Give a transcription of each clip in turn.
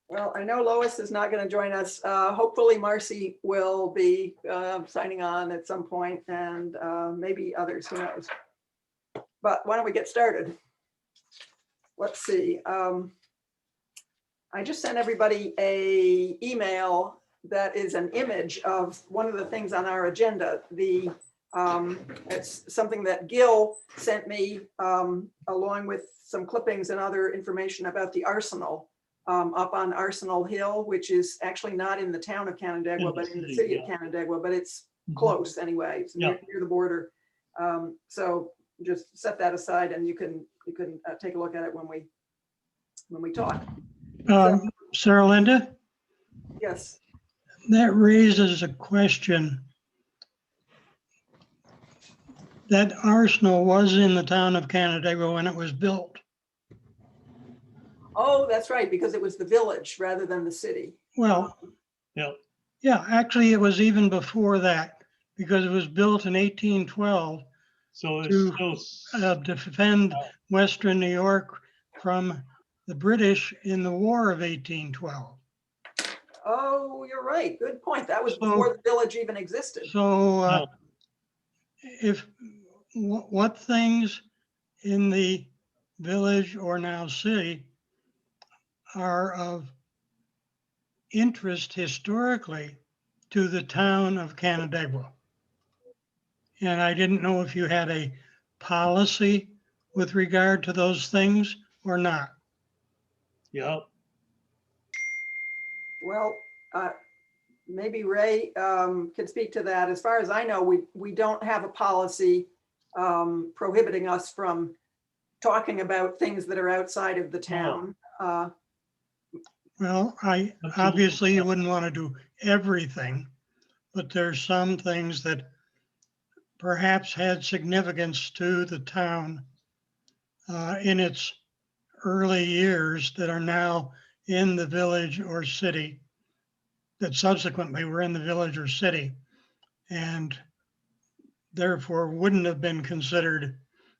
Well, I know Lois is not going to join us. Hopefully Marcy will be signing on at some point, and maybe others, who knows. But why don't we get started? Let's see. I just sent everybody a email that is an image of one of the things on our agenda. It's something that Gil sent me along with some clippings and other information about the Arsenal up on Arsenal Hill, which is actually not in the town of Canandaigua, but in the city of Canandaigua, but it's close anyway. It's near the border. So just set that aside, and you can take a look at it when we talk. Sarah Linda, Yes. that raises a question. That Arsenal was in the town of Canandaigua when it was built. Oh, that's right, because it was the village rather than the city. Well, yeah, actually it was even before that, because it was built in 1812 So to it's defend Western New York from the British in the War of 1812. Oh, you're right. Good point. That was before the village even existed. So what things in the village or now city are of interest historically to the town of Canandaigua? And I didn't know if you had a policy with regard to those things or not. Yep. Well, maybe Ray could speak to that. As far as I know, we don't have a policy prohibiting us from talking about things that are outside of the town. Well, obviously you wouldn't want to do everything, but there's some things that perhaps had significance to the town in its early years that are now in the village or city, that subsequently were in the village or city, and therefore wouldn't have been considered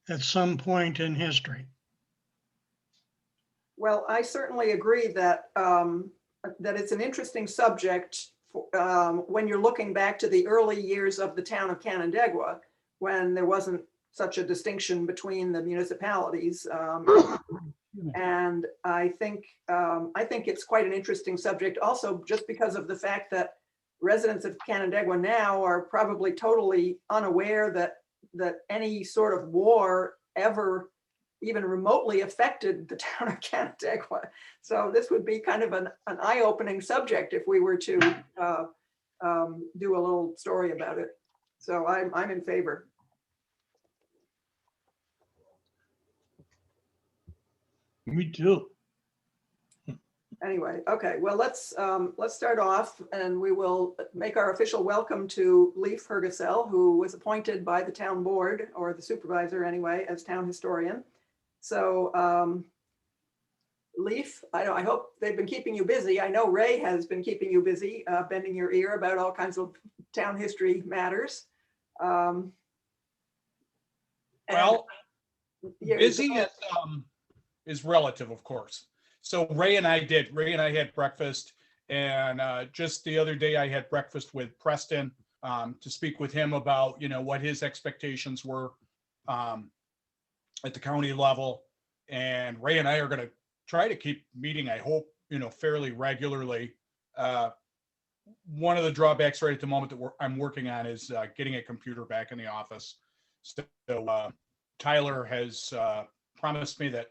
at some point in history. Well, I certainly agree that that it's an interesting subject when you're looking back to the early years of the town of Canandaigua, when there wasn't such a distinction between the municipalities. And I think it's quite an interesting subject also, just because of the fact that residents of Canandaigua now are probably totally unaware that any sort of war ever even remotely affected the town of Canandaigua. So this would be kind of an eye-opening subject if we were to do a little story about it. So I'm in favor. Me too. Anyway, okay, well, let's start off, and we will make our official welcome to Leif Hergesell, who was appointed by the town board, or the supervisor anyway, as town historian. So Leif, I hope they've been keeping you busy. I know Ray has been keeping you busy, bending your ear about all kinds of town history matters. Well, busy is relative, of course. So Ray and I had breakfast, and just the other day I had breakfast with Preston to speak with him about, what his expectations were at the county level. And Ray and I are going to try to keep meeting, I hope, fairly regularly. One of the drawbacks right at the moment that I'm working on is getting a computer back in the office. So Tyler has promised me that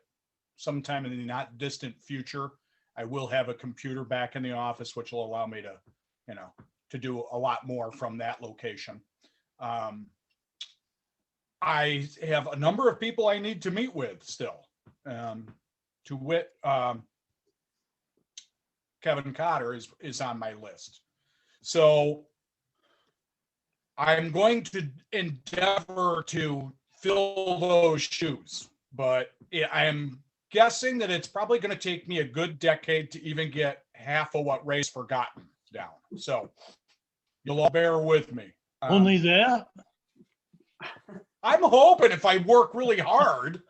sometime in the not distant future, I will have a computer back in the office, which will allow me to, to do a lot more from that location. I have a number of people I need to meet with still. To wit, Kevin Cotter is on my list. So I'm going to endeavor to fill those shoes, but I am guessing that it's probably going to take me a good decade to even get half of what Ray's forgotten down. So you'll all bear with me. Only that? I'm hoping if I work really hard,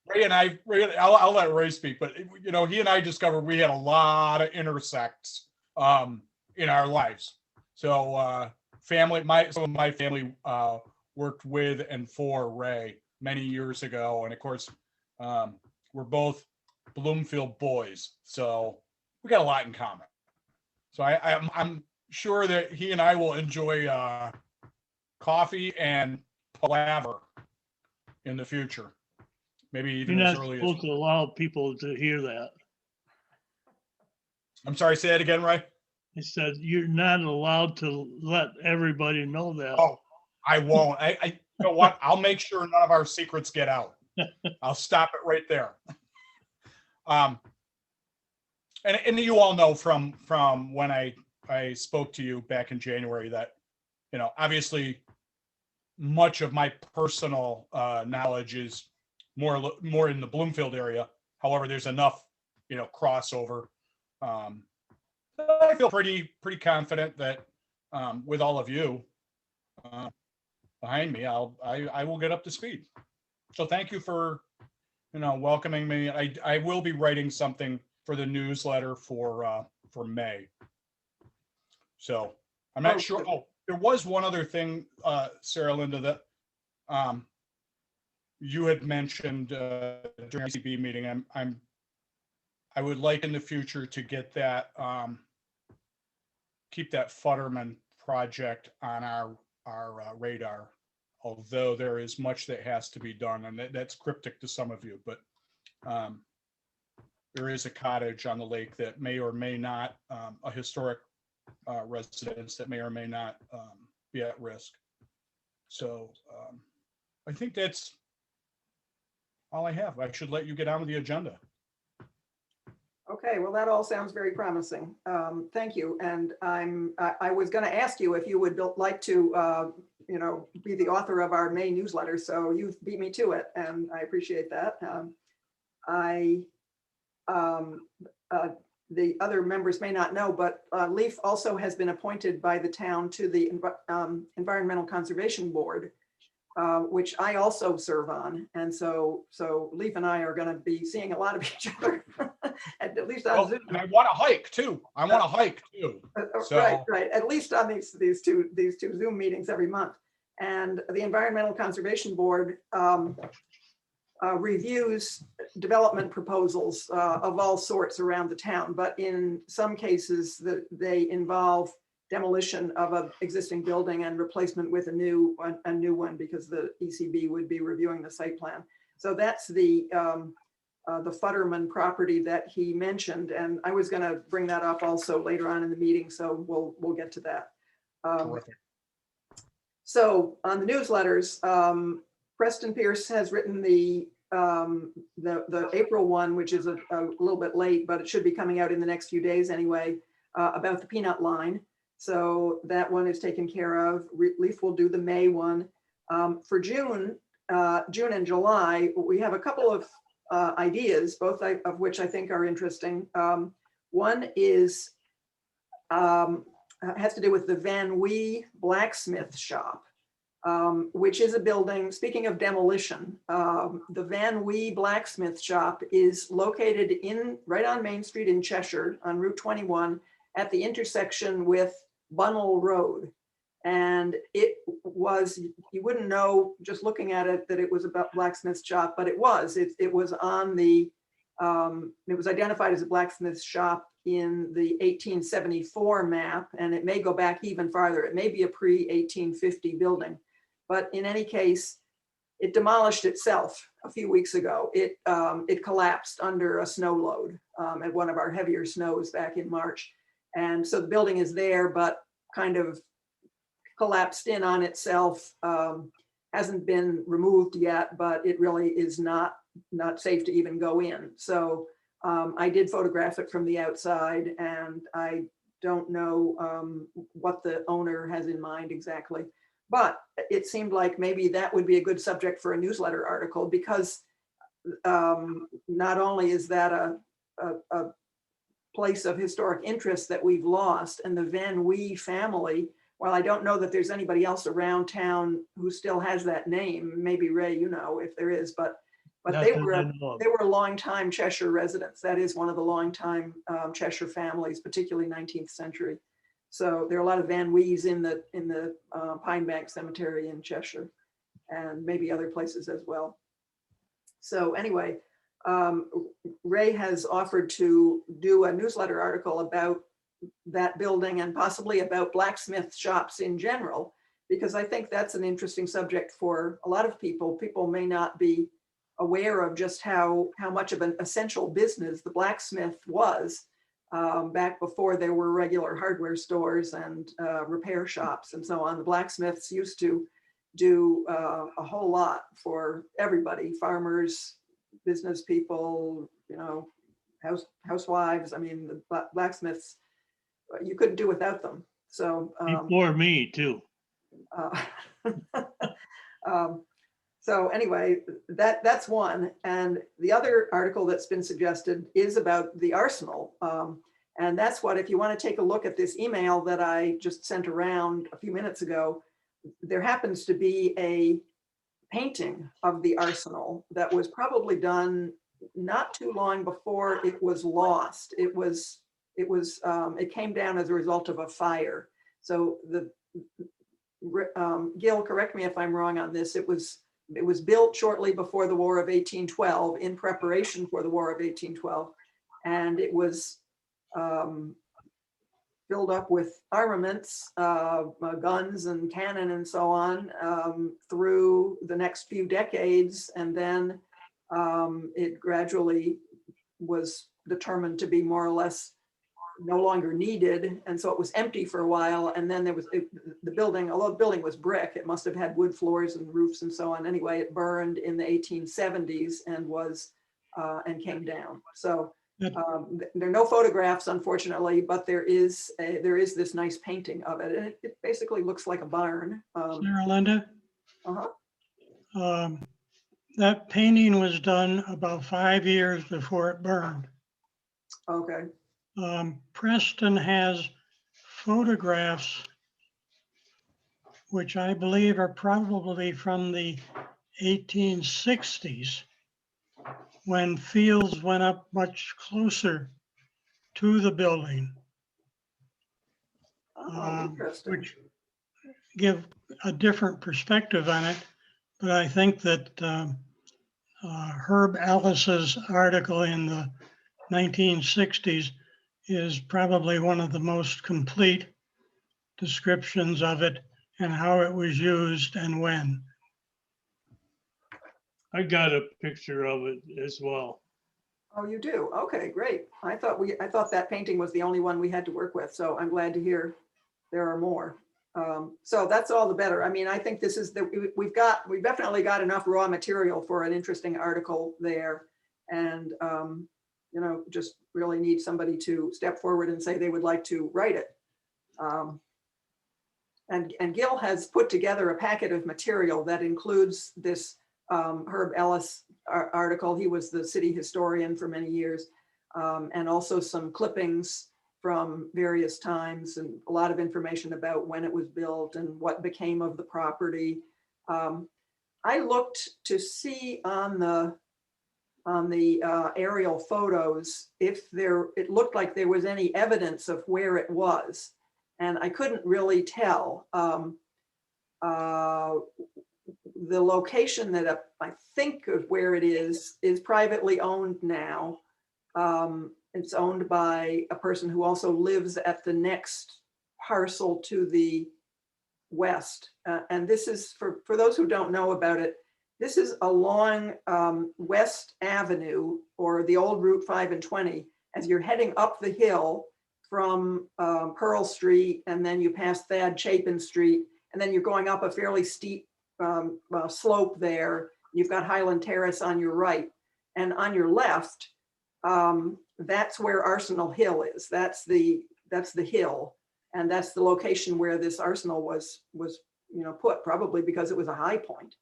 Ray and I, I'll let Ray speak, but you know, he and I discovered we had a lot of intersects in our lives. So some of my family worked with and for Ray many years ago, and of course, we're both Bloomfield boys, so we got a lot in common. So I'm sure that he and I will enjoy coffee and palaver in the future. Maybe You're even not as early as. supposed to allow people to hear that. I'm sorry, say that again, Ray. It said you're not allowed to let everybody know that. Oh, I won't. You know what? I'll make sure none of our secrets get out. I'll stop it right there. And you all know from when I spoke to you back in January that, you know, obviously much of my personal knowledge is more in the Bloomfield area. However, there's enough, you know, crossover. I feel pretty confident that with all of you behind me, I will get up to speed. So thank you for, you know, welcoming me. I will be writing something for the newsletter for May. So I'm not sure. Oh, there was one other thing, Sarah Linda, that you had mentioned during the ECB meeting. I would like in the future to get that keep that Futterman project on our radar. Although there is much that has to be done, and that's cryptic to some of you, but there is a cottage on the lake that may or may not, a historic residence that may or may not be at risk. So I think that's all I have. I should let you get on with the agenda. Okay, well, that all sounds very promising. Thank you. And I was going to ask you if you would like to, you know, be the author of our May newsletter. So you've beat me to it, and I appreciate that. The other members may not know, but Leaf also has been appointed by the town to the Environmental Conservation Board, which I also serve on. And so Leaf and I are going to be seeing a lot of each other, at least on Zoom. And I want to hike too. So. Right. At least on these two Zoom meetings every month. And the Environmental Conservation Board reviews development proposals of all sorts around the town, but in some cases they involve demolition of an existing building and replacement with a new one because the ECB would be reviewing the site plan. So that's the Futterman property that he mentioned, and I was going to bring that up also later on in the meeting, so we'll get to that. Terrific. So on the newsletters, Preston Pierce has written the April one, which is a little bit late, but it should be coming out in the next few days anyway, about the peanut line. So that one is taken care of. Leaf will do the May one. For June and July, we have a couple of ideas, both of which I think are interesting. One is has to do with the Van Wee blacksmith shop, which is a building. Speaking of demolition, the Van Wee blacksmith shop is located right on Main Street in Cheshire on Route 21 at the intersection with Bunnell Road. And it was, you wouldn't know just looking at it that it was a blacksmith shop, but it was. It was on the, it was identified as a blacksmith shop in the 1874 map, and it may go back even farther. It may be a pre-1850 building, but in any case, it demolished itself a few weeks ago. It collapsed under a snow load at one of our heavier snows back in March. And so the building is there, but kind of collapsed in on itself, hasn't been removed yet, but it really is not safe to even go in. So I did photograph it from the outside, and I don't know what the owner has in mind exactly, but it seemed like maybe that would be a good subject for a newsletter article, because not only is that a place of historic interest that we've lost, and the Van Wee family, while I don't know that there's anybody else around town who still has that name, maybe Ray, you know, if there is, but But Not they that were, I know of. they were longtime Cheshire residents. That is one of the longtime Cheshire families, particularly 19th century. So there are a lot of Van Wees in the Pine Bank Cemetery in Cheshire, and maybe other places as well. So anyway, Ray has offered to do a newsletter article about that building and possibly about blacksmith shops in general, because I think that's an interesting subject for a lot of people. People may not be aware of just how much of an essential business the blacksmith was back before there were regular hardware stores and repair shops and so on. The blacksmiths used to do a whole lot for everybody, farmers, business people, you know, housewives. I mean, the blacksmiths, you couldn't do without them. So Before me too. so anyway, that's one. And the other article that's been suggested is about the arsenal. And that's what, if you want to take a look at this email that I just sent around a few minutes ago, there happens to be a painting of the arsenal that was probably done not too long before it was lost. It came down as a result of a fire. So Gil, correct me if I'm wrong on this. It was built shortly before the War of 1812 in preparation for the War of 1812. And it was filled up with armaments, guns and cannon and so on through the next few decades. And then it gradually was determined to be more or less no longer needed. And so it was empty for a while. And then there was the building, although the building was brick, it must have had wood floors and roofs and so on. Anyway, it burned in the 1870s and and came down. So there are no photographs, unfortunately, but there is this nice painting of it. And it basically looks like a barn. Sarah Linda, Uh-huh. that painting was done about 5 years before it burned. Okay. Preston has photographs, which I believe are probably from the 1860s, when fields went up much closer to the building, Oh, interesting. which give a different perspective on it. But I think that Herb Ellis's article in the 1960s is probably one of the most complete descriptions of it and how it was used and when. I got a picture of it as well. Oh, you do? Okay, great. I thought that painting was the only one we had to work with. So I'm glad to hear there are more. So that's all the better. I mean, I think this is we've definitely got enough raw material for an interesting article there. And, you know, just really need somebody to step forward and say they would like to write it. And Gil has put together a packet of material that includes this Herb Ellis article. He was the city historian for many years, and also some clippings from various times and a lot of information about when it was built and what became of the property. I looked to see on the aerial photos if it looked like there was any evidence of where it was, and I couldn't really tell. The location that I think of where it is privately owned now. It's owned by a person who also lives at the next parcel to the west. And this is, for those who don't know about it, this is along West Avenue, or the old Route 5 and 20, as you're heading up the hill from Pearl Street, and then you pass Thad Chapin Street, and then you're going up a fairly steep slope there. You've got Highland Terrace on your right, and on your left, that's where Arsenal Hill is. That's the hill, and that's the location where this arsenal was put, probably because it was a high point.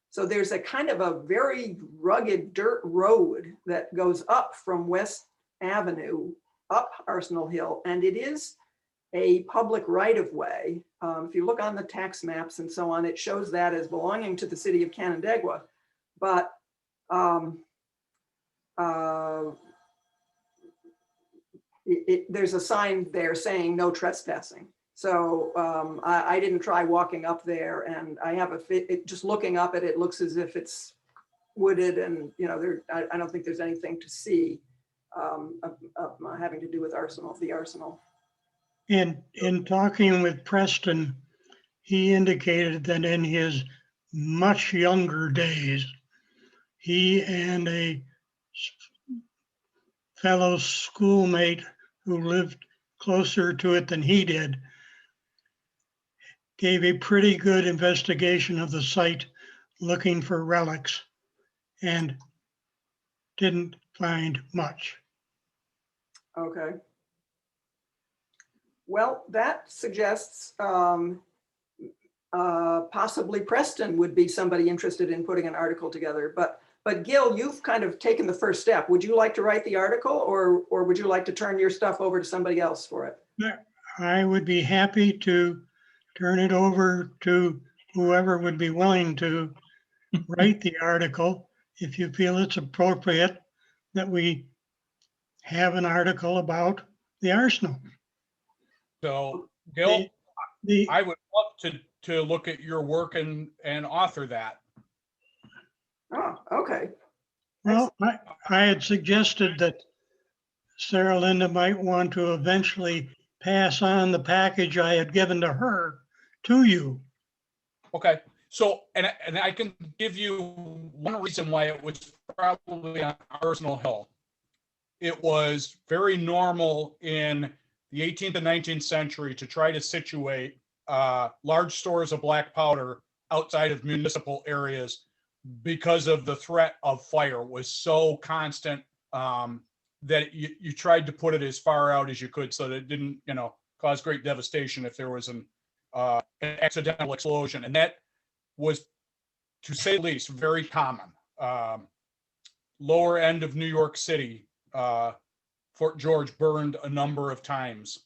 So there's a kind of a very rugged dirt road that goes up from West Avenue up Arsenal Hill, and it is a public right-of-way. If you look on the tax maps and so on, it shows that as belonging to the city of Canandaigua. But um, uh, there's a sign there saying no trespassing. So I didn't try walking up there, and I have just looking up at it, looks as if it's wooded, and I don't think there's anything to see having to do with the arsenal. And in talking with Preston, he indicated that in his much younger days, he and a fellow schoolmate who lived closer to it than he did gave a pretty good investigation of the site looking for relics and didn't find much. Okay. Well, that suggests possibly Preston would be somebody interested in putting an article together. But Gil, you've kind of taken the first step. Would you like to write the article, or would you like to turn your stuff over to somebody else for it? I would be happy to turn it over to whoever would be willing to write the article if you feel it's appropriate that we have an article about the arsenal. So, Gil, The I would love to look at your work and author that. Oh, okay. Well, I had suggested that Sarah Linda might want to eventually pass on the package I had given to her to you. Okay, so, and I can give you one reason why it was probably on Arsenal Hill. It was very normal in the 18th and 19th century to try to situate large stores of black powder outside of municipal areas because of the threat of fire was so constant that you tried to put it as far out as you could so that it didn't, cause great devastation if there was an accidental explosion. And that was, to say the least, very common. Lower end of New York City, Fort George burned a number of times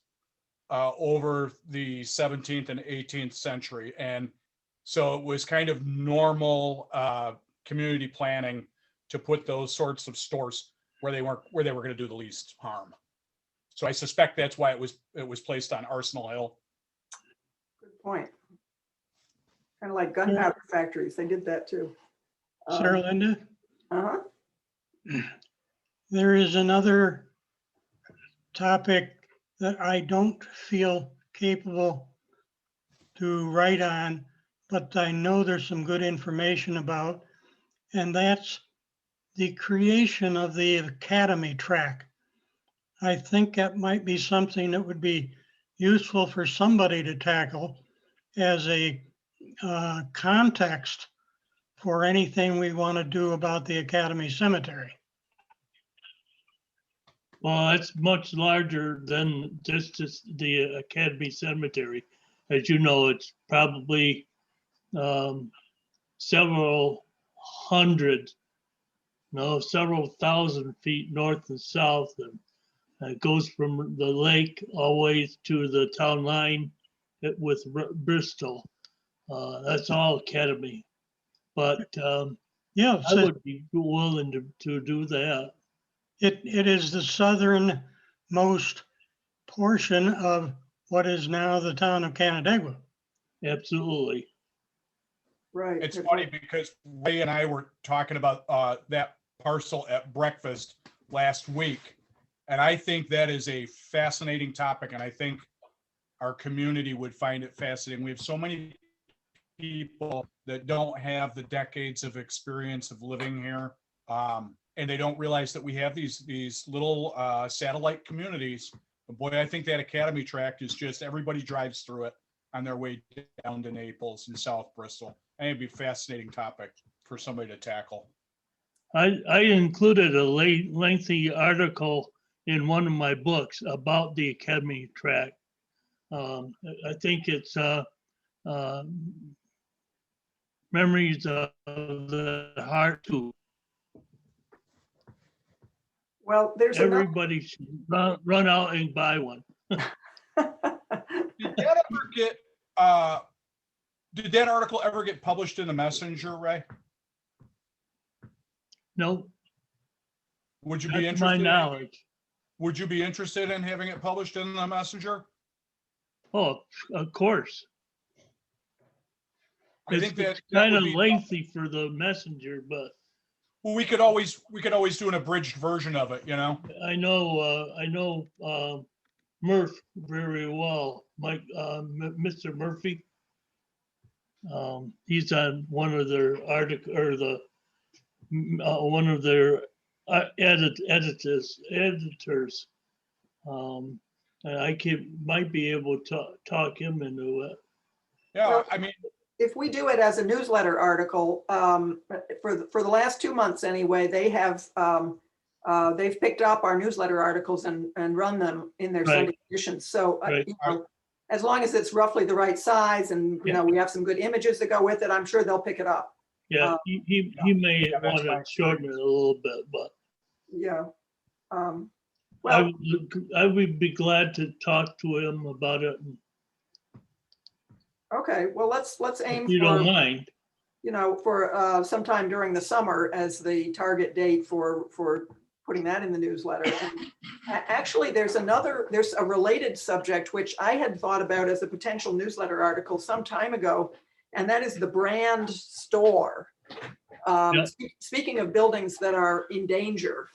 over the 17th and 18th century. And so it was kind of normal community planning to put those sorts of stores where they were going to do the least harm. So I suspect that's why it was placed on Arsenal Hill. Good point. Kind of like gunpowder factories. They did that too. Sarah Linda? Uh-huh. There is another topic that I don't feel capable to write on, but I know there's some good information about, and that's the creation of the academy track. I think that might be something that would be useful for somebody to tackle as a context for anything we want to do about the Academy Cemetery. Well, it's much larger than just the Academy Cemetery. As you know, it's probably several thousand feet north and south, and it goes from the lake always to the town line with Bristol. That's all Academy. But Yeah, I would be willing to do that. it is the southernmost portion of what is now the town of Canandaigua. Absolutely. Right. It's funny because Ray and I were talking about that parcel at breakfast last week. And I think that is a fascinating topic. And I think our community would find it fascinating. We have so many people that don't have the decades of experience of living here. And they don't realize that we have these little satellite communities. But boy, I think that Academy tract is just, everybody drives through it on their way down to Naples and South Bristol. I think it'd be a fascinating topic for somebody to tackle. I included a lengthy article in one of my books about the Academy tract. I think it's Memories of the Heart too. Well, there's Everybody should run out and buy one. Did that ever get did that article ever get published in the Messenger, Ray? No, Would you not be to my interested? knowledge. Would you be interested in having it published in the Messenger? Oh, of course. I It's think that kind would of be, lengthy for the messenger, but well, we could always do an abridged version of it, you know? I know Murph very well, Mike, Mr. Murphy. He's on one of their article or one of their editors. And might be able to talk him into it. Yeah, Well, I mean, if we do it as a newsletter article, for the last 2 months anyway, they've picked up our newsletter articles and run them in their Right. Sunday editions. So, Right. as long as it's roughly the right size and, we have some good images to go with it, I'm sure they'll pick it up. Yeah, he may yeah, that's want to my shorten it a little bit, but Yeah. I Well, would be glad to talk to him about it, okay, well, let's aim if you don't for, mind. for sometime during the summer as the target date for putting that in the newsletter. And actually, there's a related subject which I had thought about as a potential newsletter article some time ago, and that is the brand store. Yep. Speaking of buildings that are in danger,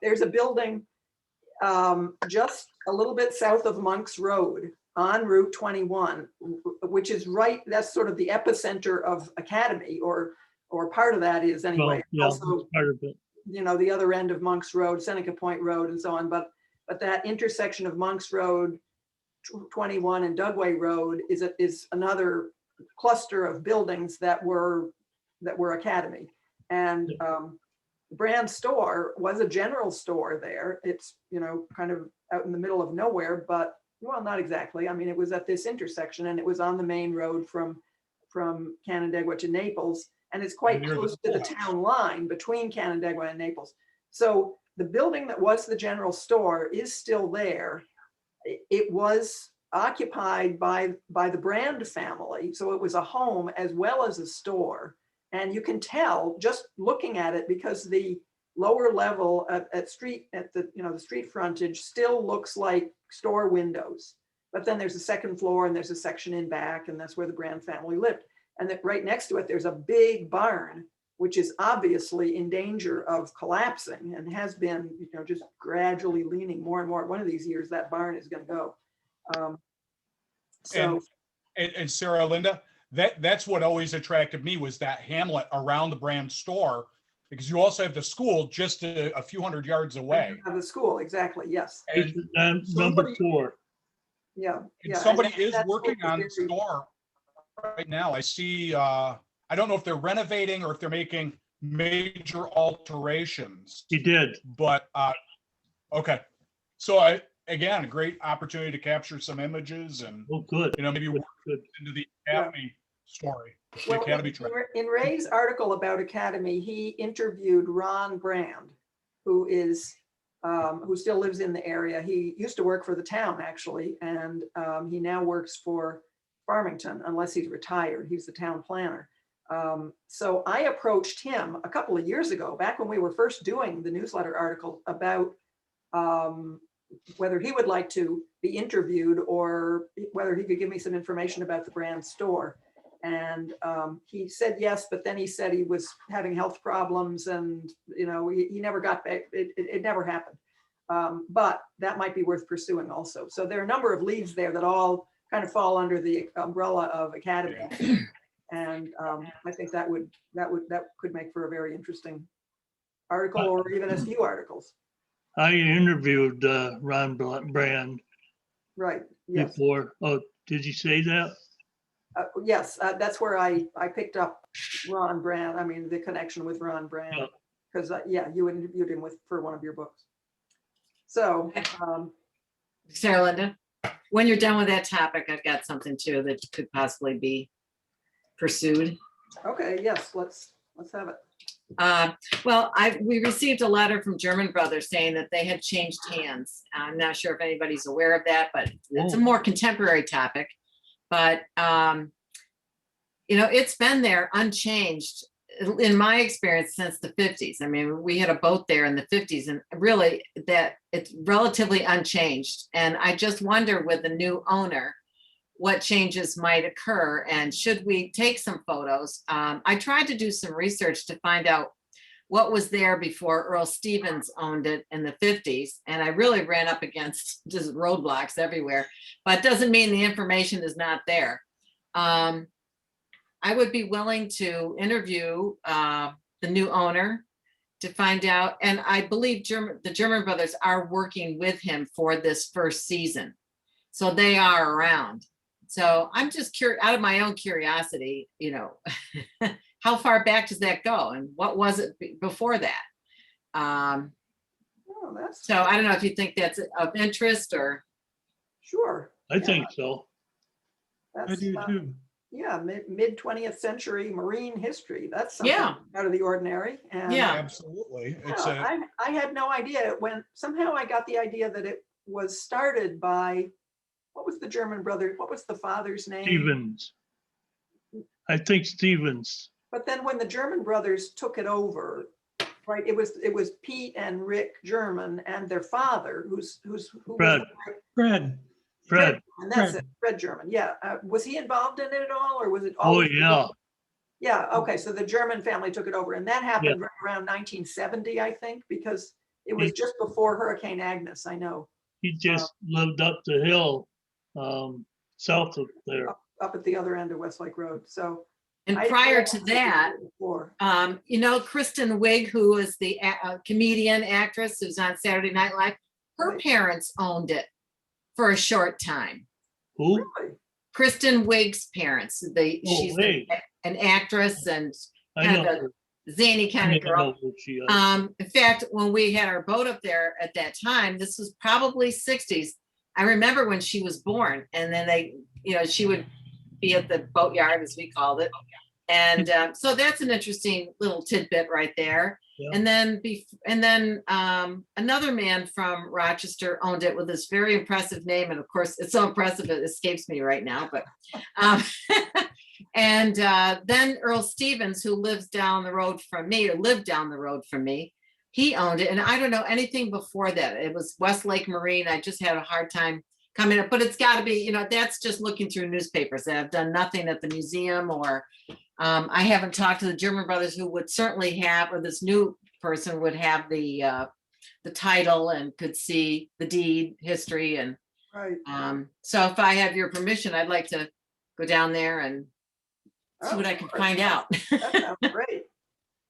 there's a building just a little bit south of Monks Road on Route 21, which is that's sort of the epicenter of Academy, or part of that is Well, anyway. yeah, Also, that's part of it. the other end of Monks Road, Seneca Point Road and so on, but that intersection of Monks Road, 21 and Dugway Road is another cluster of buildings that were Academy. And the brand store was a general store there. It's, kind of out in the middle of nowhere, but, well, not exactly. I mean, it was at this intersection and it was on the main road from Canandaigua to Naples. And it's quite Near the close to the schoolhouse. town line between Canandaigua and Naples. So the building that was the general store is still there. It was occupied by the Brand family. So it was a home as well as a store. And you can tell just looking at it, because the lower level at the street frontage still looks like store windows. But then there's a second floor and there's a section in back, and that's where the Brand family lived. And that right next to it, there's a big barn, which is obviously in danger of collapsing and has been, just gradually leaning more and more. One of these years, that barn is going to go. And Sarah, Linda, that's what always attracted me, was that hamlet around the Brand store, because you also have the school just a few hundred yards away. Of the school, exactly, yes. And Number somebody- 4. Yeah. And yeah. somebody And is that's working what on was the very- store right now. I see, I don't know if they're renovating or if they're making major alterations, He did. but, okay. So again, a great opportunity to capture some images and, Oh, good. maybe Good, work good. into the Academy story. The Well, Academy track. in Ray's article about Academy, he interviewed Ron Brand, who still lives in the area. He used to work for the town, actually, and he now works for Farmington, unless he's retired. He's the town planner. So I approached him a couple of years ago, back when we were first doing the newsletter article, about whether he would like to be interviewed or whether he could give me some information about the Brand store. And he said yes, but then he said he was having health problems and, he never got back. It never happened. But that might be worth pursuing also. So there are a number of leads there that all kind of fall under the umbrella of Academy. And I think that could make for a very interesting article, or even a few articles. I interviewed Ron Brand Right, yes. before. Oh, did you say that? Yes, that's where I picked up Ron Brand. I mean, the connection with Ron Brand, Yeah. because you interviewed him for one of your books. So, Sarah Linda, when you're done with that topic, I've got something too that could possibly be pursued. okay, yes, let's have it. Well, we received a letter from German Brothers saying that they had changed hands. I'm not sure if anybody's aware of that, but it's a more contemporary topic. But, it's been there unchanged in my experience since the 50s. I mean, we had a boat there in the 50s and really that it's relatively unchanged. And I just wonder with the new owner, what changes might occur and should we take some photos? I tried to do some research to find out what was there before Earl Stevens owned it in the 50s. And I really ran up against just roadblocks everywhere, but it doesn't mean the information is not there. I would be willing to interview the new owner to find out, and I believe the German brothers are working with him for this first season. So they are around. So I'm just curious, out of my own curiosity, you know, how far back does that go? And what was it before that? Oh, that's So I don't know if you think that's of interest or, sure. I think so. I That's, do too. yeah, mid 20th century marine history. That's something Yeah. out of the ordinary. And Yeah. Absolutely. It's yeah, I had no idea when somehow I got the idea that it was started by, what was the German brother? What was the father's name? Stevens. I think Stevens. But then when the German brothers took it over, right, it was Pete and Rick German and their father, who was Fred. Fred, Fred. And that's Fred. it, Fred German. Yeah. Was he involved in it at all, or was it? Oh, always- yeah. Yeah. Okay. So the German family took it over, and that happened right around 1970, I think, because it was just before Hurricane Agnes. I know, He just lived up the hill, south of there. up at the other end of Westlake Road. So. and I- prior to that, Before. you know, Kristen Wiig, who is the comedian actress who's on Saturday Night Live, her Right. parents owned it for a short time. Who? Really? Kristen Wiig's parents, she's hey. an actress and I kind know. of her. a zany kind I of girl. know who she is. In fact, when we had our boat up there at that time, this was probably 60s. I remember when she was born, and then they, you know, she would be at the boatyard, as we called it. And so that's an interesting little tidbit right there. Yeah. And then another man from Rochester owned it with this very impressive name. And of course, it's so impressive, it escapes me right now, but and then Earl Stevens, who lives down the road from me, or lived down the road from me, he owned it. And I don't know anything before that. It was Westlake Marine. I just had a hard time coming up, but it's got to be, you know, that's just looking through newspapers. I've done nothing at the museum, or I haven't talked to the German brothers, who would certainly have, or this new person would have the title and could see the deed history. And Right. so if I have your permission, I'd like to go down there and see what I can find out. That sounds great.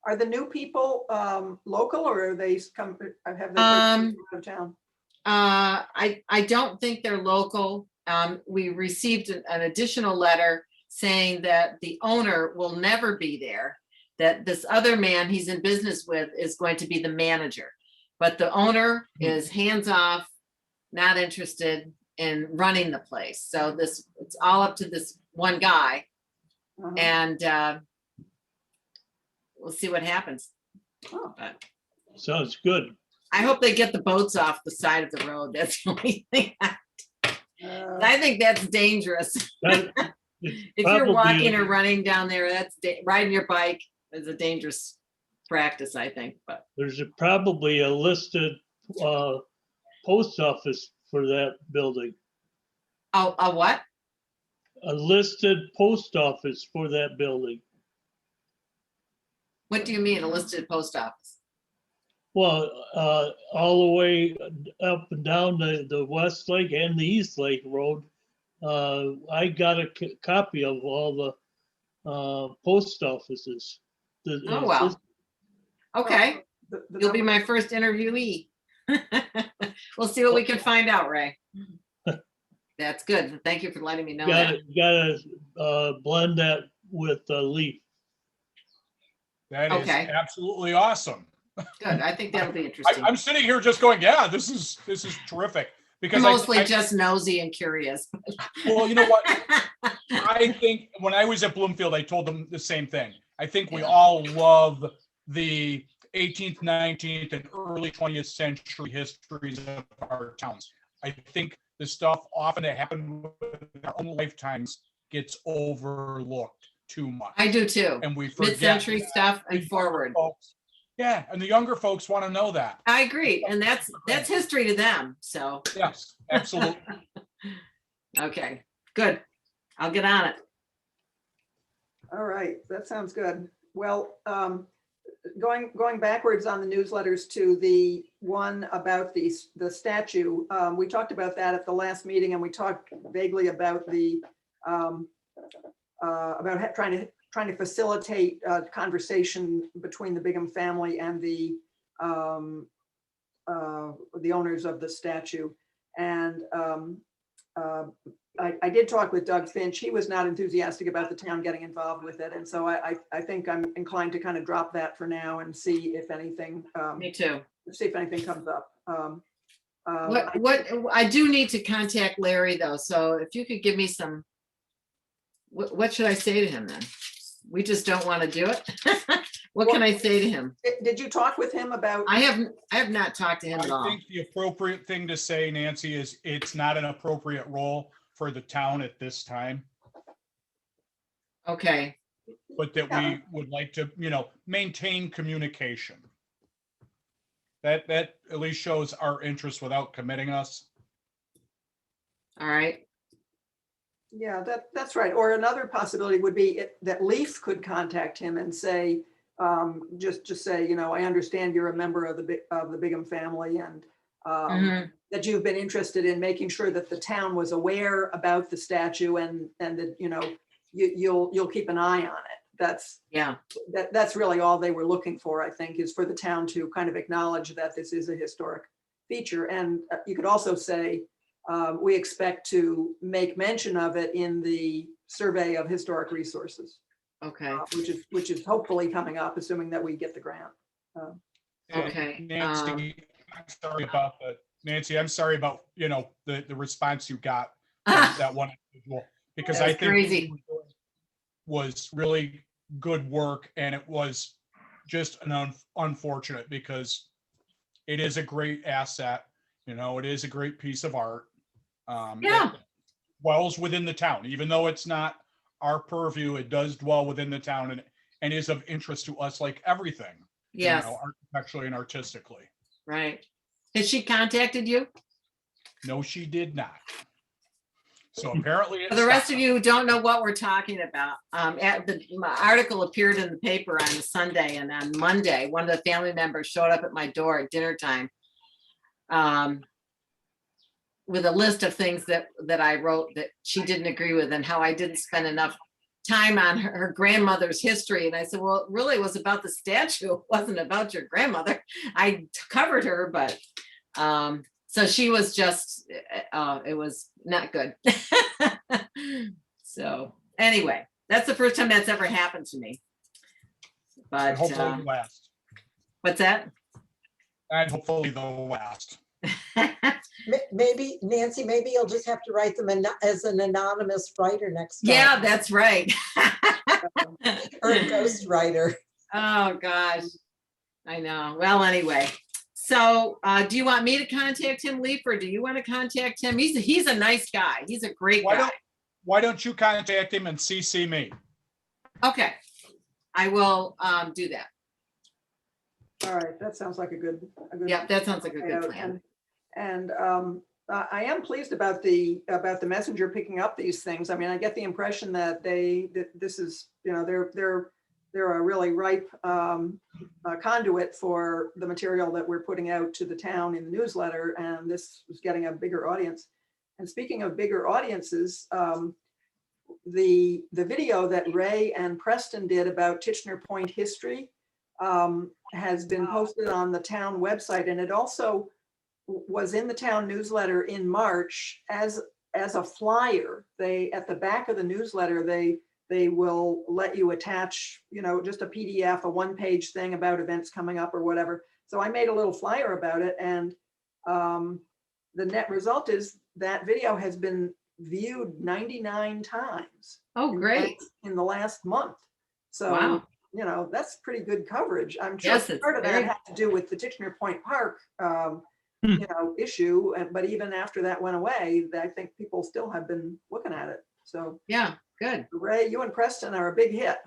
Are the new people local, or are they have they come out of town? I don't think they're local. We received an additional letter saying that the owner will never be there, that this other man he's in business with is going to be the manager. But the owner is hands-off, not interested in running the place. So it's all up to this one guy, Uh-huh. and we'll see what happens. Oh, But Sounds good. I hope they get the boats off the side of the road. That's the only thing. I think that's dangerous. That- If you're probably walking a- or running down there, that's riding your bike is a dangerous practice, I think, but There's probably a listed post office for that building. a what? A listed post office for that building. What do you mean, a listed post office? Well, all the way up and down the West Lake and the East Lake Road. I got a copy of all the post offices. Oh, wow. Okay, The you'll be number- my first interviewee. We'll see what we can find out, Ray. That's good. Thank you for letting me know that. Gotta blend that with Leaf. That is Okay. absolutely awesome. Good. I think that'll be interesting. I'm sitting here just going, yeah, this is terrific. I'm Because mostly just nosy and curious. well, you know what? I think when I was at Bloomfield, I told them the same thing. I think we Yeah. all love the 18th, 19th, and early 20th century histories of our towns. I think the stuff often that happened in our own lifetimes gets overlooked too much. I do too. And we forget. Mid-century that stuff the and younger forward. folks- Yeah, and the younger folks want to know that. I agree. And that's history to them. So, Yes, absolutely. okay, good. I'll get on it. All right, that sounds good. Well, going backwards on the newsletters to the one about the statue, we talked about that at the last meeting, and we talked vaguely about the about trying to facilitate a conversation between the Bigham family and the owners of the statue. And I did talk with Doug Finch. He was not enthusiastic about the town getting involved with it. And so I think I'm inclined to kind of drop that for now and see if anything, Me too. comes up. What I do need to contact Larry though. So if you could give me some, what should I say to him then? We just don't want to do it. What can I say to him? Did you talk with him about? I have not talked to him at I all. think the appropriate thing to say, Nancy, is it's not an appropriate role for the town at this time, Okay, but that we would like to, maintain communication. That at least shows our interest without committing us. all right. Yeah, that's right. Or another possibility would be that Leaf could contact him and say, just say, I understand you're a member of the Bigham family, and that you've been interested in making sure that the town was aware about the statue, and that, you'll keep an eye on it. That's really all they were looking for, I think, is for the town to kind of acknowledge that this is a historic feature. And you could also say, we expect to make mention of it in the survey of historic resources, Okay, which is hopefully coming up, assuming that we get the grant. okay. Nancy, I'm sorry about Nancy, I'm sorry about, the response you got from that one individual, because I That's think crazy. was really good work, and it was just an unfortunate, because it is a great asset, it is a great piece of art. Yeah. that dwells within the town, even though it's not our purview, it does dwell within the town, and is of interest to us, like everything. Yes, Architecturally and artistically. right. Has she contacted you? No, she did not. So apparently. For the rest of you who don't know what we're talking about, my article appeared in the paper on Sunday, and on Monday, one of the family members showed up at my door at dinner time with a list of things that I wrote that she didn't agree with, and how I didn't spend enough time on her grandmother's history. And I said, well, it really was about the statue. It wasn't about your grandmother. I covered her, but so she was just, it was not good. So anyway, that's the first time that's ever happened to me. But Hopefully the last. what's that? And hopefully the last. Maybe, Nancy, maybe you'll just have to write them as an anonymous writer next time. Yeah, that's right. Or a ghost writer. Oh, gosh. I know. Well, anyway. So do you want me to contact him, Leaf, or do you want to contact him? He's a nice guy. He's a great guy. Why don't you contact him and CC me? Okay. I will do that. All right, that sounds like a good. Yeah, that sounds like a good plan. And I am pleased about the messenger picking up these things. I mean, I get the impression that this is, they're a really ripe conduit for the material that we're putting out to the town in the newsletter, and this is getting a bigger audience. And speaking of bigger audiences, the video that Ray and Preston did about Titchener Point history has been posted on the town website, and it also was in the town newsletter in March as a flyer. At the back of the newsletter, they will let you attach, just a PDF, a one-page thing about events coming up or whatever. So I made a little flyer about it, and the net result is that video has been viewed 99 times. Oh, great. In the last month. So, Wow. That's pretty good coverage. I'm sure Yes, it's part of that very- had to do with the Titchener Point Park, issue. But even after that went away, I think people still have been looking at it. So, Yeah, Good. Ray, you and Preston are a big hit.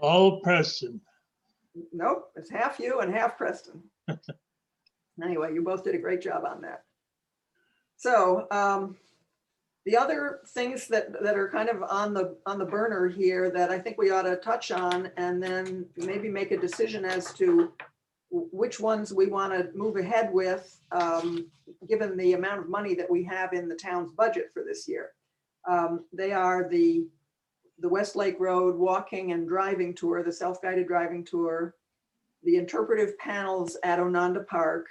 All Preston. Nope, it's half you and half Preston. Anyway, you both did a great job on that. So the other things that are kind of on the burner here that I think we ought to touch on, and then maybe make a decision as to which ones we want to move ahead with, given the amount of money that we have in the town's budget for this year. They are the Westlake Road walking and driving tour, the self-guided driving tour, the interpretive panels at Ononda Park,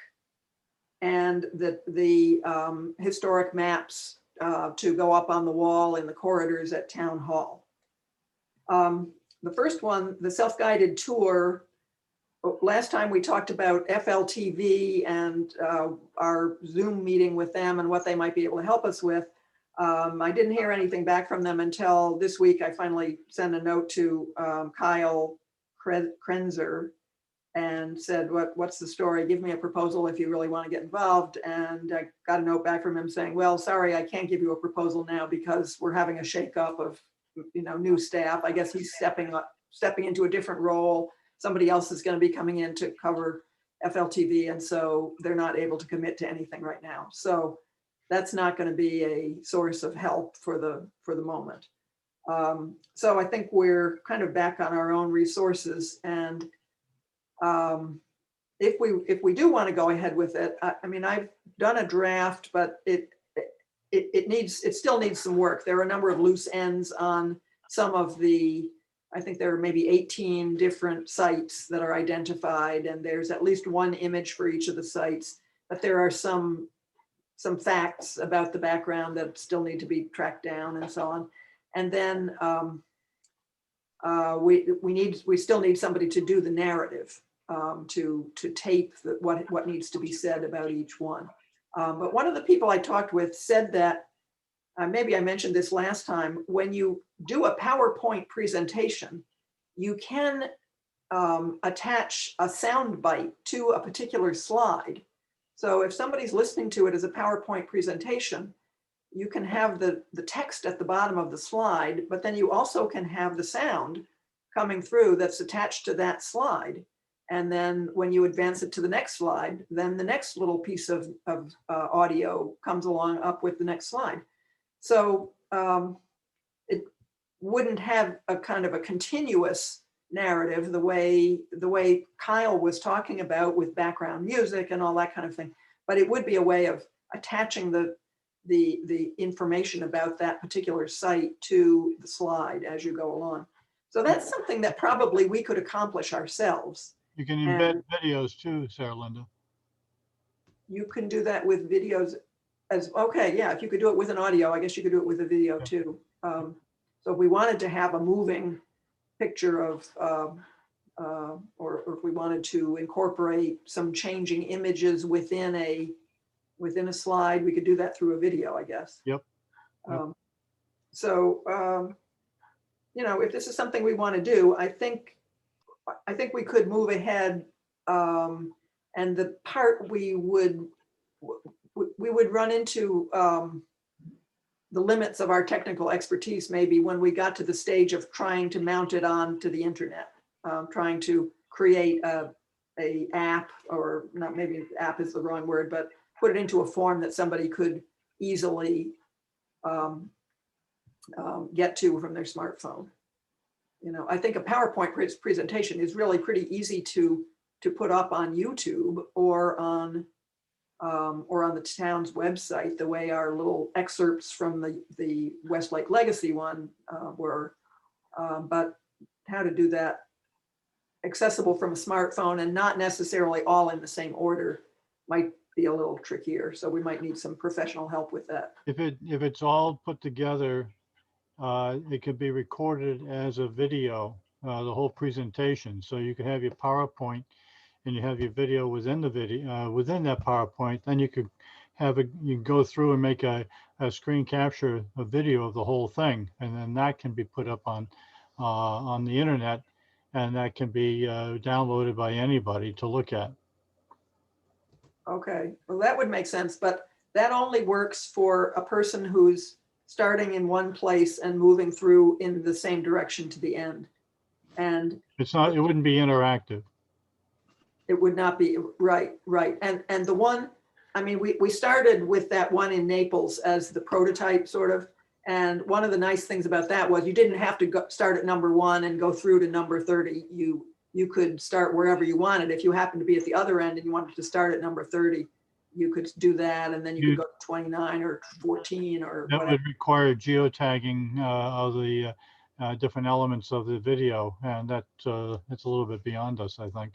and the historic maps to go up on the wall in the corridors at Town Hall. The first one, the self-guided tour, last time we talked about FLTV and our Zoom meeting with them and what they might be able to help us with. I didn't hear anything back from them until this week. I finally sent a note to Kyle Krenzer and said, what's the story? Give me a proposal if you really want to get involved. And I got a note back from him saying, well, sorry, I can't give you a proposal now because we're having a shakeup of, new staff. I guess he's stepping into a different role. Somebody else is going to be coming in to cover FLTV. And so they're not able to commit to anything right now. So that's not going to be a source of help for the moment. So I think we're kind of back on our own resources. And if we do want to go ahead with it, I mean, I've done a draft, but it still needs some work. There are a number of loose ends on some of the, I think there are maybe 18 different sites that are identified, and there's at least one image for each of the sites, but there are some facts about the background that still need to be tracked down and so on. And then we still need somebody to do the narrative, to tape what needs to be said about each one. But one of the people I talked with said that, maybe I mentioned this last time, when you do a PowerPoint presentation, you can attach a sound bite to a particular slide. So if somebody's listening to it as a PowerPoint presentation, you can have the text at the bottom of the slide, but then you also can have the sound coming through that's attached to that slide. And then when you advance it to the next slide, then the next little piece of audio comes along up with the next slide. So it wouldn't have a kind of a continuous narrative the way Kyle was talking about with background music and all that kind of thing, but it would be a way of attaching the information about that particular site to the slide as you go along. So that's something that probably we could accomplish ourselves. You can embed videos too, Sarah Linda. You can do that with videos as, okay, yeah, if you could do it with an audio, I guess you could do it with a video too. So if we wanted to have a moving picture of, or if we wanted to incorporate some changing images within a slide, we could do that through a video, I guess. Yep. So, if this is something we want to do, I think we could move ahead. And the part we would run into the limits of our technical expertise maybe when we got to the stage of trying to mount it on to the internet, trying to create a app, or not, maybe app is the wrong word, but put it into a form that somebody could easily get to from their smartphone. I think a PowerPoint presentation is really pretty easy to put up on YouTube or on the town's website, the way our little excerpts from the Westlake Legacy one were. But how to do that accessible from a smartphone and not necessarily all in the same order might be a little trickier. So we might need some professional help with that. If it's all put together, it could be recorded as a video, the whole presentation. So you can have your PowerPoint and you have your video within the video, within that PowerPoint. Then you could you can go through and make a screen capture, a video of the whole thing. And then that can be put up on the internet, and that can be downloaded by anybody to look at. Okay, well, that would make sense, but that only works for a person who's starting in one place and moving through in the same direction to the end. And It's not, it wouldn't be interactive. it would not be, right. And the one, I mean, we started with that one in Naples as the prototype sort of. And one of the nice things about that was you didn't have to start at number 1 and go through to number 30. You could start wherever you wanted. If you happened to be at the other end and you wanted to start at number 30, you could do that. And then you could go to 29 or 14 or That whatever. would require geotagging of the different elements of the video, and that it's a little bit beyond us, I think.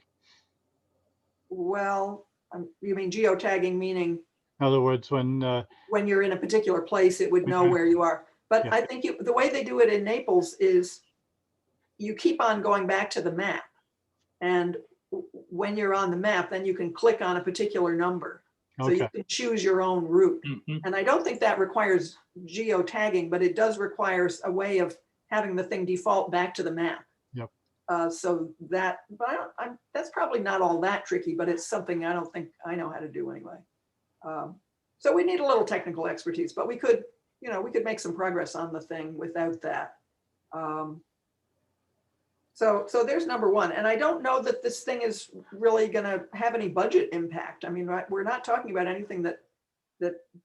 Well, you mean geotagging, meaning In other words, when you're in a particular place, it would know Mhm. where you are. But Yeah. I think the way they do it in Naples is you keep on going back to the map. And when you're on the map, then you can click on a particular number. So you okay, can choose your own route. Mhm. And I don't think that requires geotagging, but it does require a way of having the thing default back to the map. Yep. So that, but that's probably not all that tricky, but it's something I don't think I know how to do anyway. So we need a little technical expertise, but we could make some progress on the thing without that. So there's number 1. And I don't know that this thing is really going to have any budget impact. I mean, we're not talking about anything that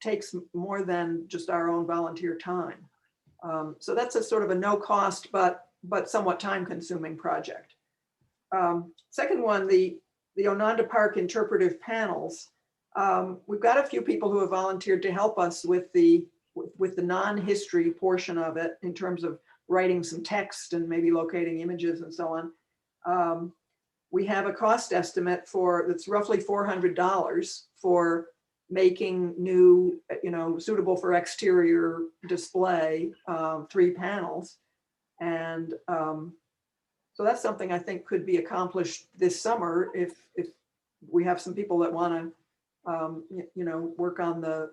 takes more than just our own volunteer time. So that's a sort of a no cost, but somewhat time consuming project. Second one, the Ononda Park interpretive panels. We've got a few people who have volunteered to help us with the non-history portion of it in terms of writing some text and maybe locating images and so on. We have a cost estimate that's roughly $400 for making new, suitable for exterior display, 3 panels. And so that's something I think could be accomplished this summer if we have some people that want to, work on the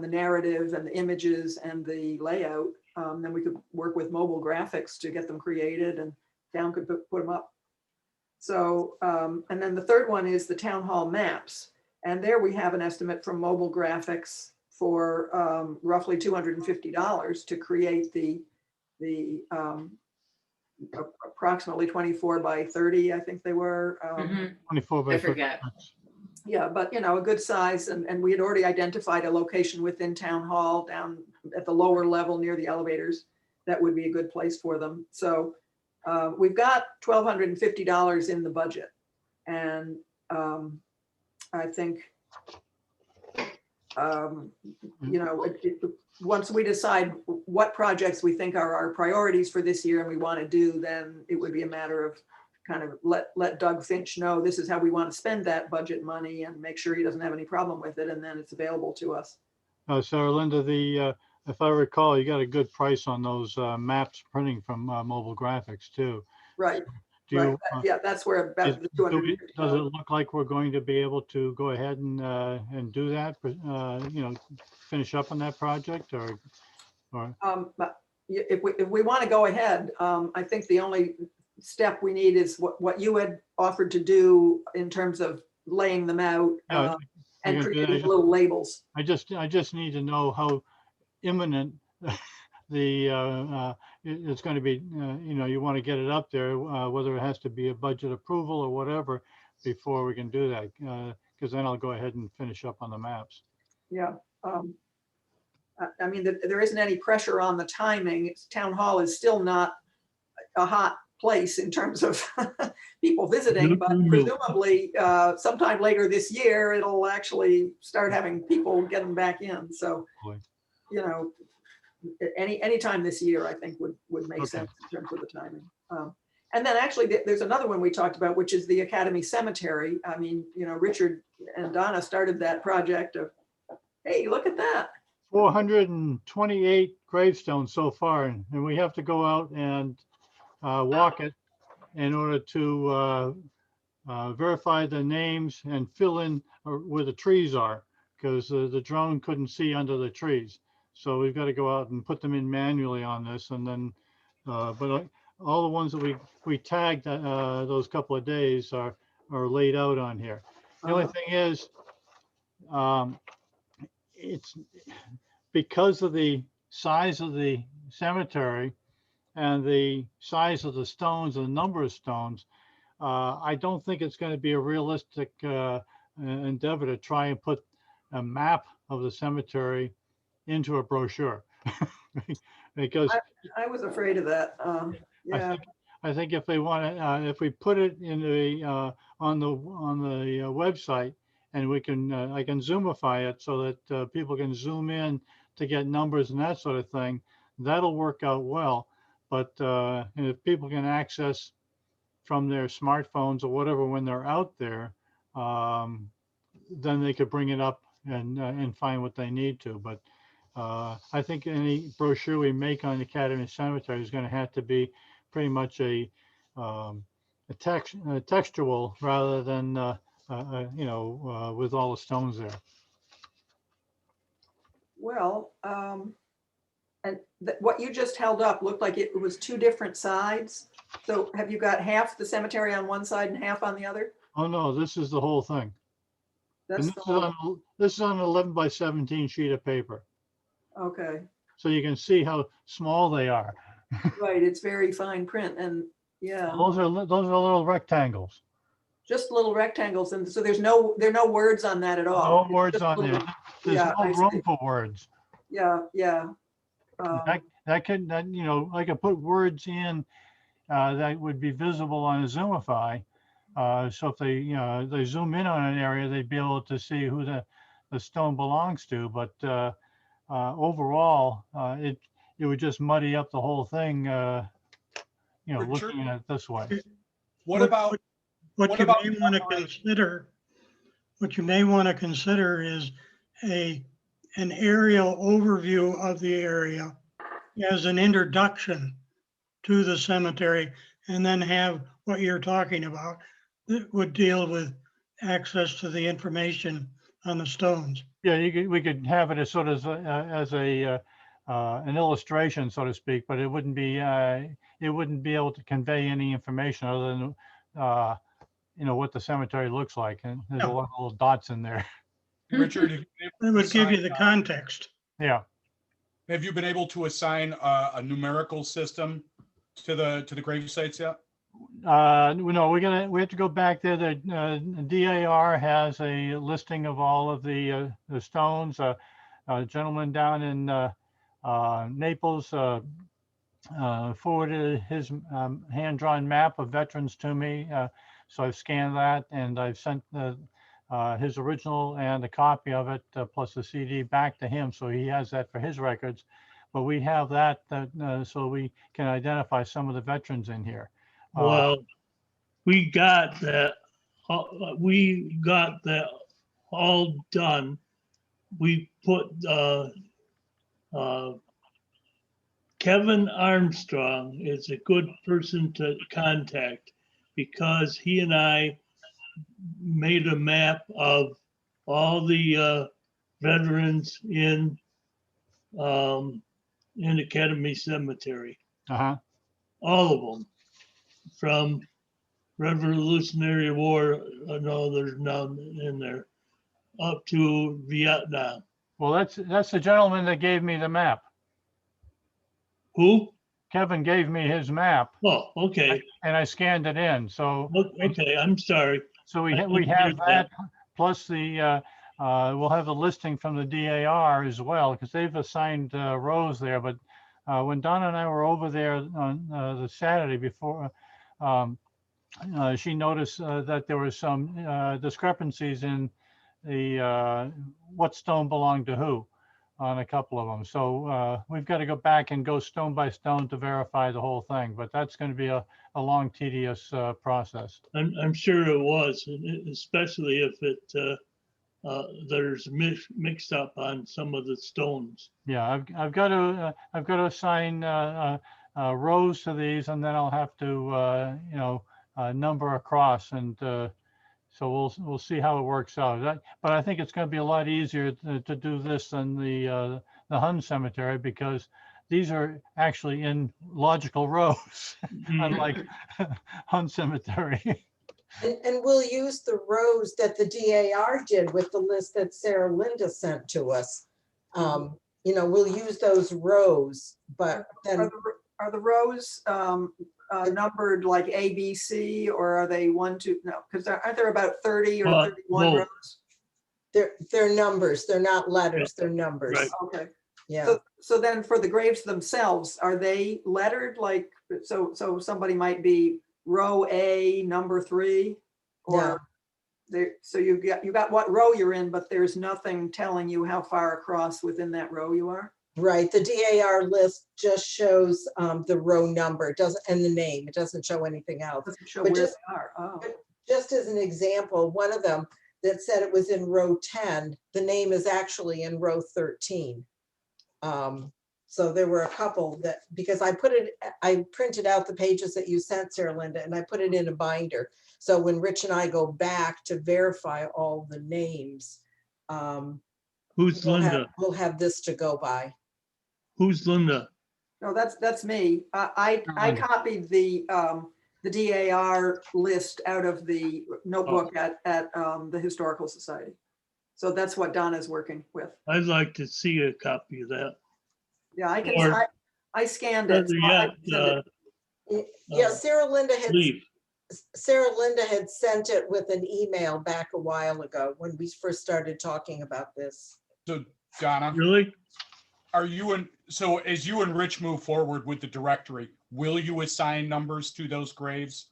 narrative and the images and the layout. Then we could work with mobile graphics to get them created, and town could put them up. So, and then the third one is the town hall maps. And there we have an estimate from Mobile Graphics for roughly $250 to create the approximately 24 by 30, I think they were. Mhm. 24 by I 30. forget. Yeah, but a good size, and we had already identified a location within town hall down at the lower level near the elevators. That would be a good place for them. So we've got $1,250 in the budget. And I think, once we decide what projects we think are our priorities for this year and we want to do, then it would be a matter of kind of let Doug Finch know this is how we want to spend that budget money and make sure he doesn't have any problem with it, and then it's available to us. So Linda, if I recall, you got a good price on those maps printing from Mobile Graphics too. Right, Do right. you, Yeah, that's where about the does it $250. look like we're going to be able to go ahead and do that? Finish up on that project, or But if we want to go ahead, I think the only step we need is what you had offered to do in terms of laying them out Yeah, and I can do creating that. little labels. I just need to know how imminent it's going to be. You want to get it up there, whether it has to be a budget approval or whatever before we can do that. Because then I'll go ahead and finish up on the maps. Yeah. I mean, there isn't any pressure on the timing. Town hall is still not a hot place in terms of people visiting, but No. presumably sometime later this year, it'll actually start having people getting back in. So, Boy. any time this year, I think would make Okay. sense in terms of the timing. And then actually, there's another one we talked about, which is the Academy Cemetery. I mean, Richard and Donna started that project of, hey, look at that. 428 gravestones so far, and we have to go out and walk it in order to verify the names and fill in where the trees are, because the drone couldn't see under the trees. So we've got to go out and put them in manually on this, and then, but all the ones that we tagged those couple of days are laid out on here. The only thing is, it's because of the size of the cemetery and the size of the stones and the number of stones, I don't think it's going to be a realistic endeavor to try and put a map of the cemetery into a brochure. Because I was afraid of that. Yeah, I think if they want to, if we put it in the on the website, and we can I can zoomify it so that people can zoom in to get numbers and that sort of thing, that'll work out well. But and if people can access from their smartphones or whatever when they're out there, then they could bring it up and find what they need to. But I think any brochure we make on Academy Cemetery is going to have to be pretty much a textual rather than with all the stones there. well, and what you just held up looked like it was two different sides. So have you got half the cemetery on one side and half on the other? Oh no, this is the whole thing. That's And the this is on an 11 by 17 sheet of paper, okay, so you can see how small they are. right. It's very fine print, and yeah, Those are little rectangles. just little rectangles, and so there are no words on that at all. No words Just on there. little- There's yeah, I no see. room for words. Yeah, yeah. That I could put words in that would be visible on a Zoomify. So if they zoom in on an area, they'd be able to see who the stone belongs to. But overall, it would just muddy up the whole thing. Richard? Looking at it this way. What about, What What you about may want to separate- consider, what you may want to consider is an aerial overview of the area as an introduction to the cemetery, and then have what you're talking about that would deal with access to the information on the stones. Yeah, we could have it as sort of as an illustration, so to speak, but it wouldn't be able to convey any information other than what the cemetery looks like. And there's a Yeah. lot of little dots in there. Richard, have you been able It to would give you assign, the context. Yeah. have you been able to assign a numerical system to the grave sites yet? No, we have to go back there. The DAR has a listing of all of the stones. A gentleman down in Naples forwarded his hand-drawn map of veterans to me. So I've scanned that, and I've sent his original and a copy of it, plus the CD, back to him. So he has that for his records. But we have that so we can identify some of the veterans in here. Well, we got that all done. We put Kevin Armstrong is a good person to contact, because he and I made a map of all the veterans in Academy Cemetery, Uh-huh. all of them, from Revolutionary War, no, there's none in there, up to Vietnam. Well, that's the gentleman that gave me the map. Who? Kevin gave me his map, Oh, okay. and I scanned it in. So Okay, I'm sorry. so we I have didn't hear that, plus the we'll have the listing from the DAR as well, because they've assigned rows there. But when Donna and I were over there on the Saturday before, she noticed that there were some discrepancies in the what stone belonged to who on a couple of them. So we've got to go back and go stone by stone to verify the whole thing. But that's going to be a long, tedious process. I'm sure it was, and especially if it there's mixed up on some of the stones. Yeah, I've got to assign rows to these, and then I'll have to number across, and so we'll see how it works out. But I think it's going to be a lot easier to do this than the Hun Cemetery, because these are actually in logical rows, unlike Hun Cemetery. And we'll use the rows that the DAR did with the list that Sarah Linda sent to us. we'll use those rows, but then, Are the rows numbered like A, B, C, or are they 1, 2? No, because aren't there about 30 or Well, 31 no. rows? they're numbers, they're not letters, they're numbers. Right. Okay. Yeah, So then for the graves themselves, are they lettered like, so somebody might be row A, number 3? No. Or so you got what row you're in, but there's nothing telling you how far across within that row you are? right. The DAR list just shows the row number, it doesn't, and the name. It doesn't show anything else. Doesn't show But where just- they are. Oh, Just as an example, one of them that said it was in row 10, the name is actually in row 13. So there were a couple that, because I printed out the pages that you sent, Sarah Linda, and I put it in a binder. So when Rich and I go back to verify all the names, Who's Linda? we'll have this to go by. Who's Linda? no, that's me. I copied the DAR list out of the notebook at the Historical Society. So that's what Donna's working with. I'd like to see a copy of that. Yeah, I can, Or- I scanned it. Better so I yet, can send it. Yeah, Uh, Sarah Linda had leave. sent it with an email back a while ago when we first started talking about this. So Donna, Really? so as you and Rich move forward with the directory, will you assign numbers to those graves?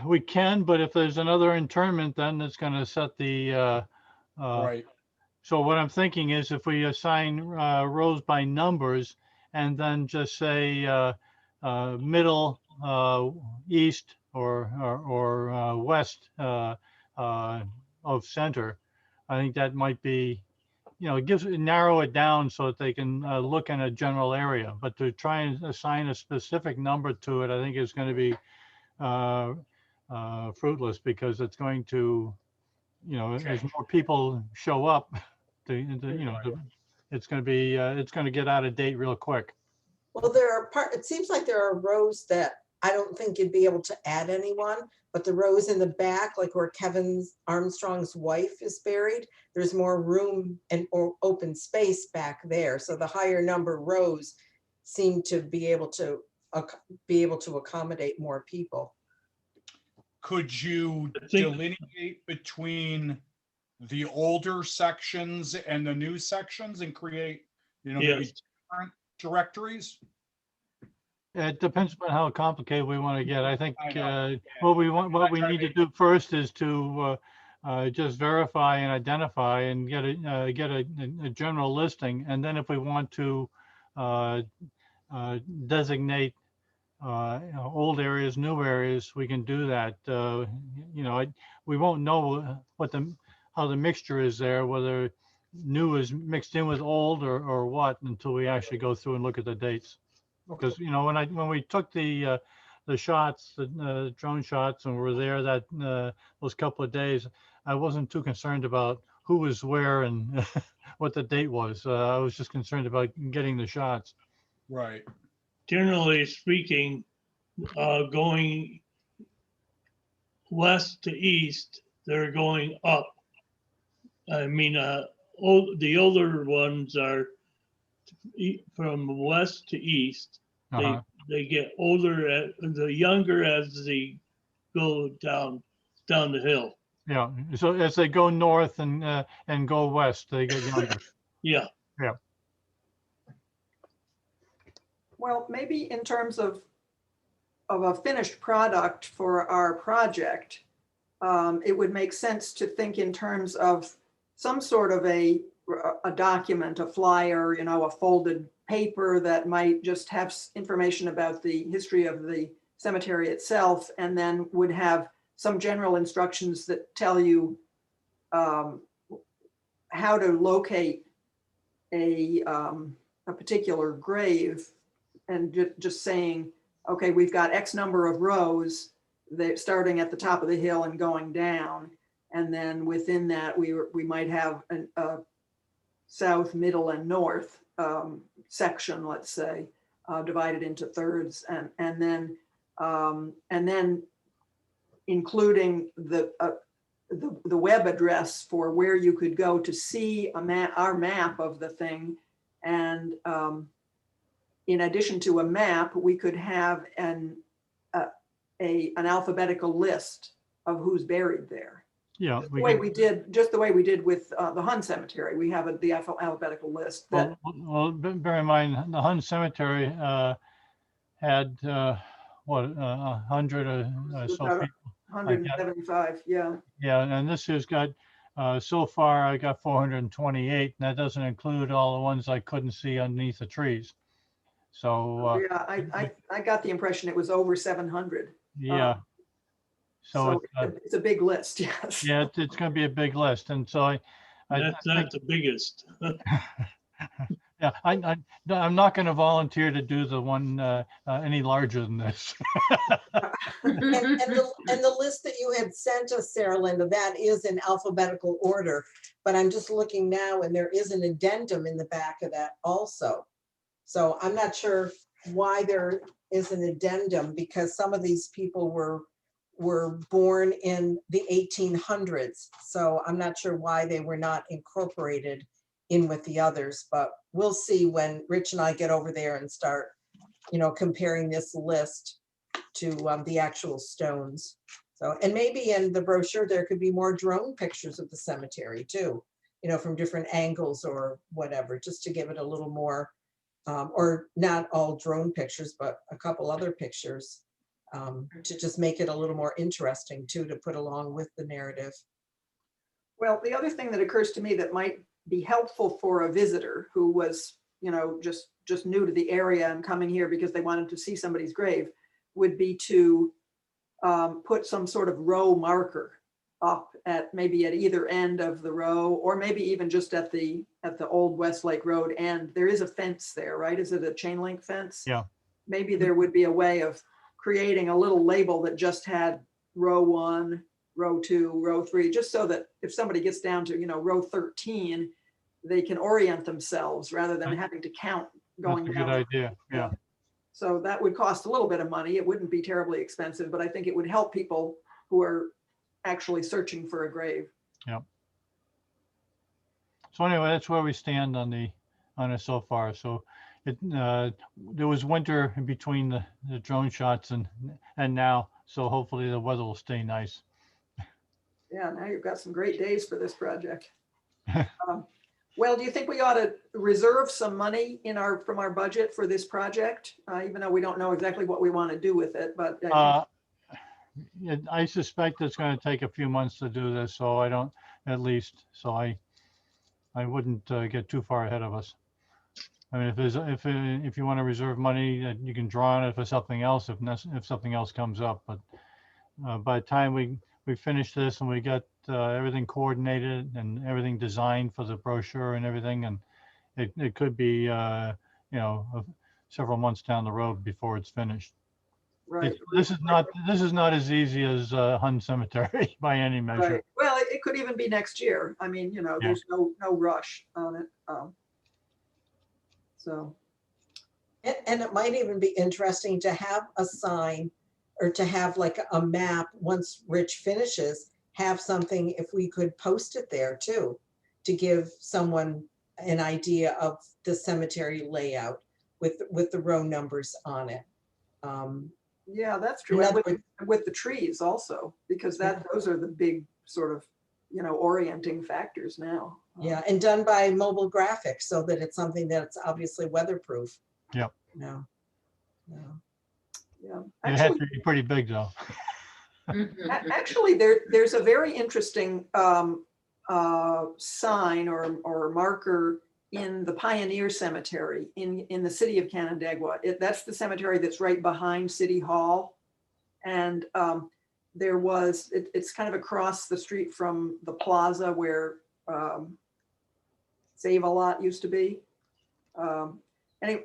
We can, but if there's another internment, then it's going to set the, Right, so what I'm thinking is if we assign rows by numbers and then just say middle, east or west of center, I think that might be, narrow it down so that they can look in a general area. But to try and assign a specific number to it, I think is going to be fruitless, because it's going to, as more people show up, it's going to get out of date real quick. Well, it seems like there are rows that I don't think you'd be able to add anyone, but the rows in the back, like where Kevin Armstrong's wife is buried, there's more room or open space back there. So the higher number rows seem to be able to accommodate more people. could you I think- delineate between the older sections and the new sections and create, maybe Yes. different directories? It depends on how complicated we want to get. I think I know. what we need to do first is to just verify and identify and get a general listing. And then if we want to designate old areas, new areas, we can do that. We won't know how the mixture is there, whether new is mixed in with old or what, until we actually go through and look at the dates. Because when we took the shots, the drone shots, and were there those couple of days, I wasn't too concerned about who was where and what the date was. I was just concerned about getting the shots. Right, Generally speaking, going west to east, they're going up. I mean, the older ones are from west to east. Uh-huh. They get older, the younger as they go down the hill. Yeah. So as they go north and go west, they get younger. Yeah. Well, maybe in terms of a finished product for our project, it would make sense to think in terms of some sort of a document, a flyer, a folded paper that might just have information about the history of the cemetery itself, and then would have some general instructions that tell you how to locate a particular grave, and just saying, okay, we've got X number of rows, they're starting at the top of the hill and going down. And then within that, we might have a south, middle, and north section, let's say, divided into thirds, and then including the web address for where you could go to see our map of the thing. And in addition to a map, we could have an alphabetical list of who's buried there. Yeah. Just the way we did with the Hun Cemetery. We have the alphabetical list that, Well, bear in mind, the Hun Cemetery had, what, 100 or so about people. 175, yeah. Yeah, and this has got, so far, I got 428, and that doesn't include all the ones I couldn't see underneath the trees. So, Yeah, I got the impression it was over 700. yeah. So, It's a big list, yes. yeah, it's going to be a big list, and so I That's not the biggest. yeah, I'm not going to volunteer to do the one any larger than this. And the list that you had sent us, Sarah Linda, that is in alphabetical order, but I'm just looking now and there is an addendum in the back of that also. So I'm not sure why there is an addendum, because some of these people were born in the 1800s. So I'm not sure why they were not incorporated in with the others, but we'll see when Rich and I get over there and start, comparing this list to the actual stones. So, and maybe in the brochure, there could be more drone pictures of the cemetery too, from different angles or whatever, just to give it a little more, or not all drone pictures, but a couple other pictures to just make it a little more interesting too, to put along with the narrative. Well, the other thing that occurs to me that might be helpful for a visitor who was, just new to the area and coming here because they wanted to see somebody's grave would be to put some sort of row marker up at maybe at either end of the row, or maybe even just at the old Westlake Road end. There is a fence there, right? Is it a chain link fence? Yeah. Maybe there would be a way of creating a little label that just had row 1, row 2, row 3, just so that if somebody gets down to, row 13, they can orient themselves rather than having to count going That's a down. good idea. Yeah. So that would cost a little bit of money. It wouldn't be terribly expensive, but I think it would help people who are actually searching for a grave. Yeah. So anyway, that's where we stand on it so far. So there was winter in between the drone shots and now, so hopefully the weather will stay nice. Yeah, now you've got some great days for this project. Well, do you think we ought to reserve some money from our budget for this project, even though we don't know exactly what we want to do with it? But I suspect it's going to take a few months to do this, so I don't, at least, so I wouldn't get too far ahead of us. I mean, if you want to reserve money, you can draw on it for something else if something else comes up. But by the time we finish this and we get everything coordinated and everything designed for the brochure and everything, and it could be several months down the road before it's finished. right. This is not as easy as Hun Cemetery by any measure. Right. Well, it could even be next year. I mean, there's no rush on it. So. And it might even be interesting to have a sign or to have like a map once Rich finishes, have something, if we could post it there too, to give someone an idea of the cemetery layout with the row numbers on it. Yeah, that's true. And with the trees also, because those are the big sort of, orienting factors now. Yeah, and done by mobile graphics so that it's something that's obviously weatherproof. Yep. No. Yeah. It has to be pretty big though. Actually, there's a very interesting sign or marker in the Pioneer Cemetery in the city of Canandaigua. That's the cemetery that's right behind City Hall. And it's kind of across the street from the plaza where Save-A-Lot used to be.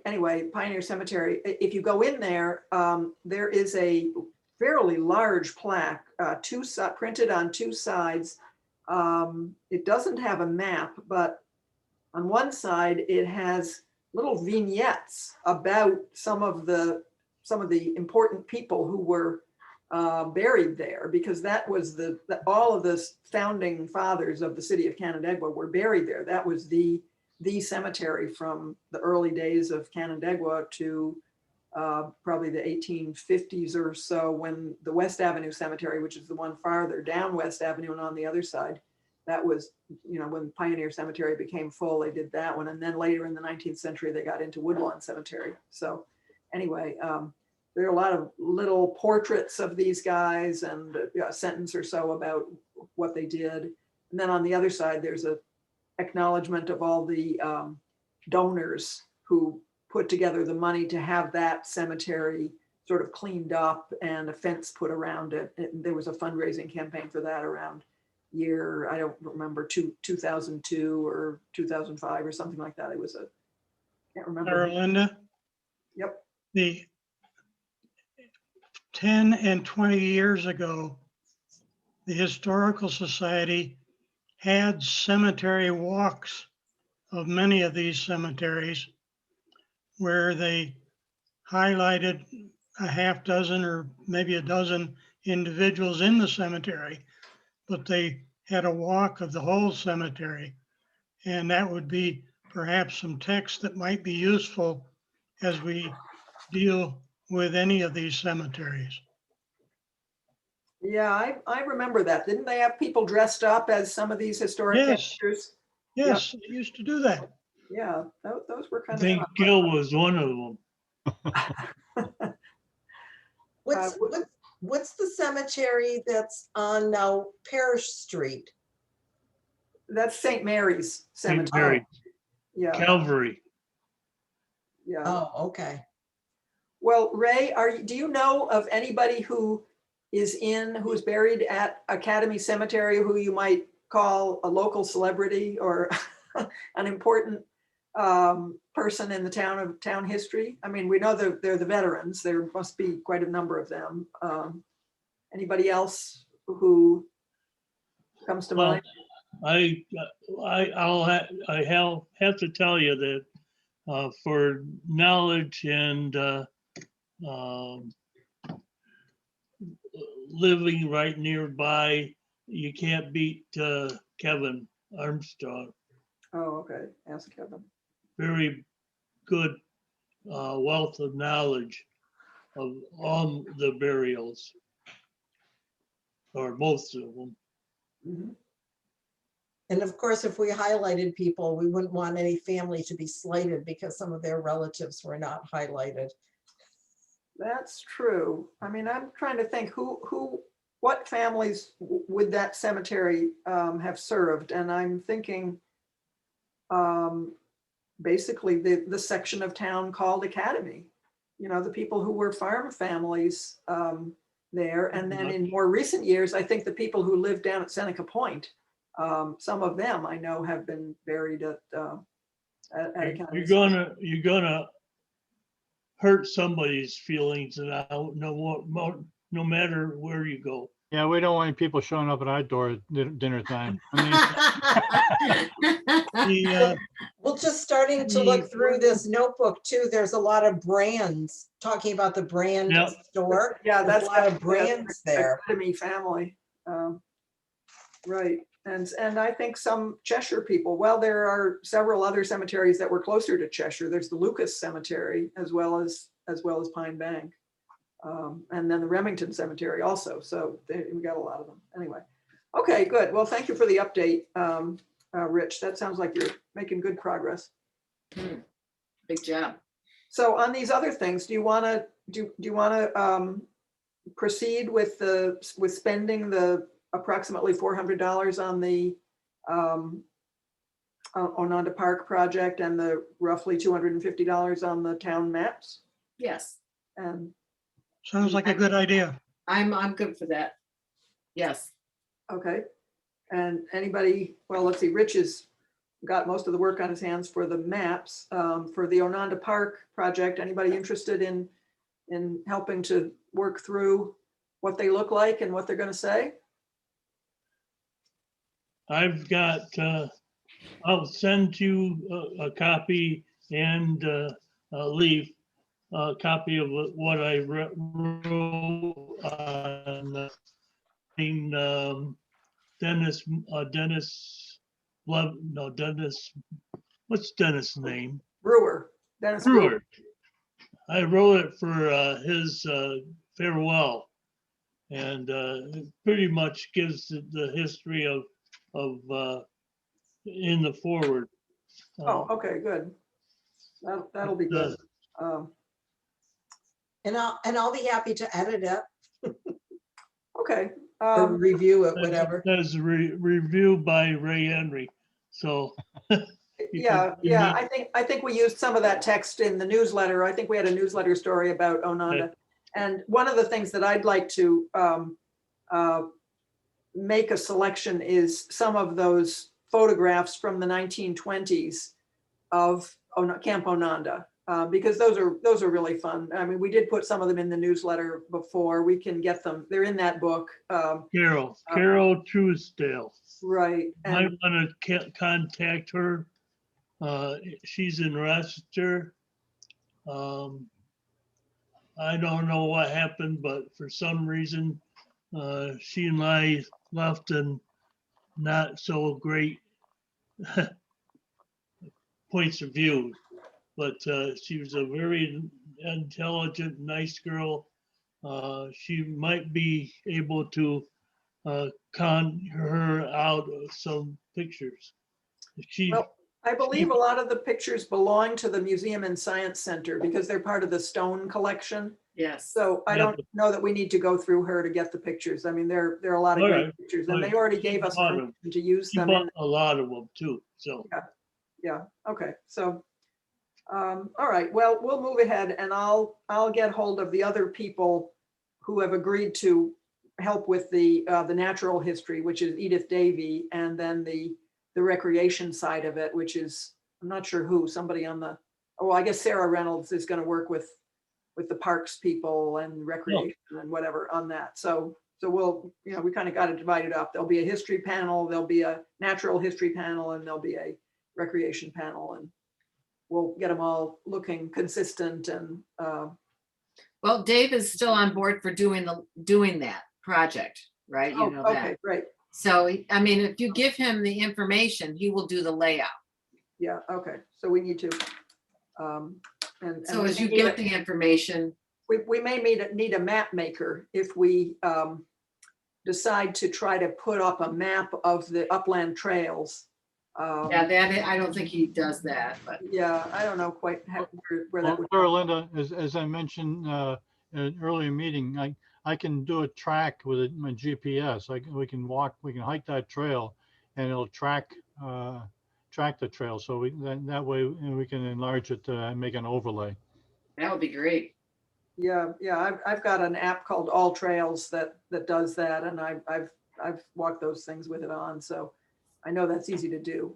Anyway, Pioneer Cemetery, if you go in there, there is a fairly large plaque, printed on 2 sides. It doesn't have a map, but on one side it has little vignettes about some of the important people who were buried there, because that was all of the founding fathers of the city of Canandaigua were buried there. That was the cemetery from the early days of Canandaigua to probably the 1850s or so, when the West Avenue Cemetery, which is the one farther down West Avenue and on the other side, that was, when Pioneer Cemetery became full, they did that one. And then later in the 19th century, they got into Woodlawn Cemetery. So anyway, there are a lot of little portraits of these guys and a sentence or so about what they did. And then on the other side, there's a acknowledgement of all the donors who put together the money to have that cemetery sort of cleaned up and a fence put around it. There was a fundraising campaign for that around year, I don't remember, 2002 or 2005 or something like that. It was can't remember. Linda, Yep. the 10 and 20 years ago, the Historical Society had cemetery walks of many of these cemeteries where they highlighted a half dozen or maybe a dozen individuals in the cemetery, but they had a walk of the whole cemetery. And that would be perhaps some text that might be useful as we deal with any of these cemeteries. Yeah, I remember that. Didn't they have people dressed up as some of these historic Yes. characters? Yes, they used to do that. Yeah, those were I kind think of. Gil was one of them. What's the cemetery that's on now Parish Street? That's St. Mary's St. Cemetery. Mary, Yeah, Calvary. yeah. Oh, okay. Well, Ray, do you know of anybody who's buried at Academy Cemetery who you might call a local celebrity or an important person in the town history? I mean, we know they're the veterans. There must be quite a number of them. Anybody else who comes to Well, mind? I have to tell you that for knowledge and living right nearby, you can't beat Kevin Armstrong. Oh, okay. Ask Kevin. Very good wealth of knowledge of all the burials, or most of them. Mhm. And of course, if we highlighted people, we wouldn't want any family to be slighted because some of their relatives were not highlighted. That's true. I mean, I'm trying to think what families would that cemetery have served? And I'm thinking basically the section of town called Academy, the people who were farm families there. And then in more recent years, I think the people who lived down at Seneca Point, some of them I know have been buried at Academy. You're gonna hurt somebody's feelings now, no matter where you go. Yeah, we don't want any people showing up at our door at dinner time. Well, just starting to look through this notebook too, there's a lot of brands, talking about the brand Yep. store. Yeah, There's that's a lot of brands there. Academy family. Right. And I think some Cheshire people, well, there are several other cemeteries that were closer to Cheshire. There's the Lucas Cemetery as well as Pine Bank. And then the Remington Cemetery also. So we got a lot of them. Anyway. Okay, good. Well, thank you for the update, Rich. That sounds like you're making good progress. Big job. So on these other things, do you want to proceed with spending the approximately $400 on the Ononda Park project and the roughly $250 on the town maps? Yes, And Sounds like a good idea. I'm good for that. Yes. okay. And anybody, well, let's see, Rich has got most of the work on his hands for the maps. For the Ononda Park project, anybody interested in helping to work through what they look like and what they're going to say? I've got, I'll send you a copy and a leaf a copy of what I wrote on Dennis, Love, no, Dennis, what's Dennis' name? Brewer, Dennis Brewer. Brewer. I wrote it for his farewell, and it pretty much gives the history of in the forward. Oh, okay, good. That'll be good. And I'll be happy to edit it Okay. or review it, whatever. That's reviewed by Ray Henry, so. Yeah, I think we used some of that text in the newsletter. I think we had a newsletter story about Ononda. And one of the things that I'd like to make a selection is some of those photographs from the 1920s of Camp Ononda, because those are really fun. I mean, we did put some of them in the newsletter before. We can get them. They're in that book. Carol Truesdale. Right. I want to contact her. She's in Rochester. I don't know what happened, but for some reason, she and I left in not so great points of view. But she was a very intelligent, nice girl. She might be able to con her out of some pictures. Well, I believe a lot of the pictures belong to the Museum and Science Center because they're part of the stone collection. Yes. So I Yeah, don't know that we need to go through her to get the pictures. I mean, there are a lot of All great right. pictures, and Right. they already She gave us bought 'em. permission to use she them. bought a lot of them too, so. Yeah, okay, so, all right, well, we'll move ahead and I'll get hold of the other people who have agreed to help with the natural history, which is Edith Davey, and then the recreation side of it, which is, I'm not sure who, somebody on the, oh, I guess Sarah Reynolds is gonna work with the parks people and recreation and whatever on that. So we'll, we kind of got it divided up. There'll be a history panel, there'll be a natural history panel, and there'll be a recreation panel, and we'll get them all looking consistent and Well, Dave is still on board for doing that project, right? You know okay, that. great. So, I mean, if you give him the information, he will do the layout. Yeah, okay, so we need to So we as may you need get the information, we may need a map maker if we decide to try to put up a map of the upland trails. yeah, that, I don't think he does that, but Yeah, I don't know quite where that Well, would. Sarah Linda, as I mentioned in an earlier meeting, I can do a track with my GPS. We can hike that trail, and it'll track the trail. So that way we can enlarge it and make an overlay. that would be great. Yeah, I've got an app called All Trails that does that, and I've walked those things with it on, so I know that's easy to do.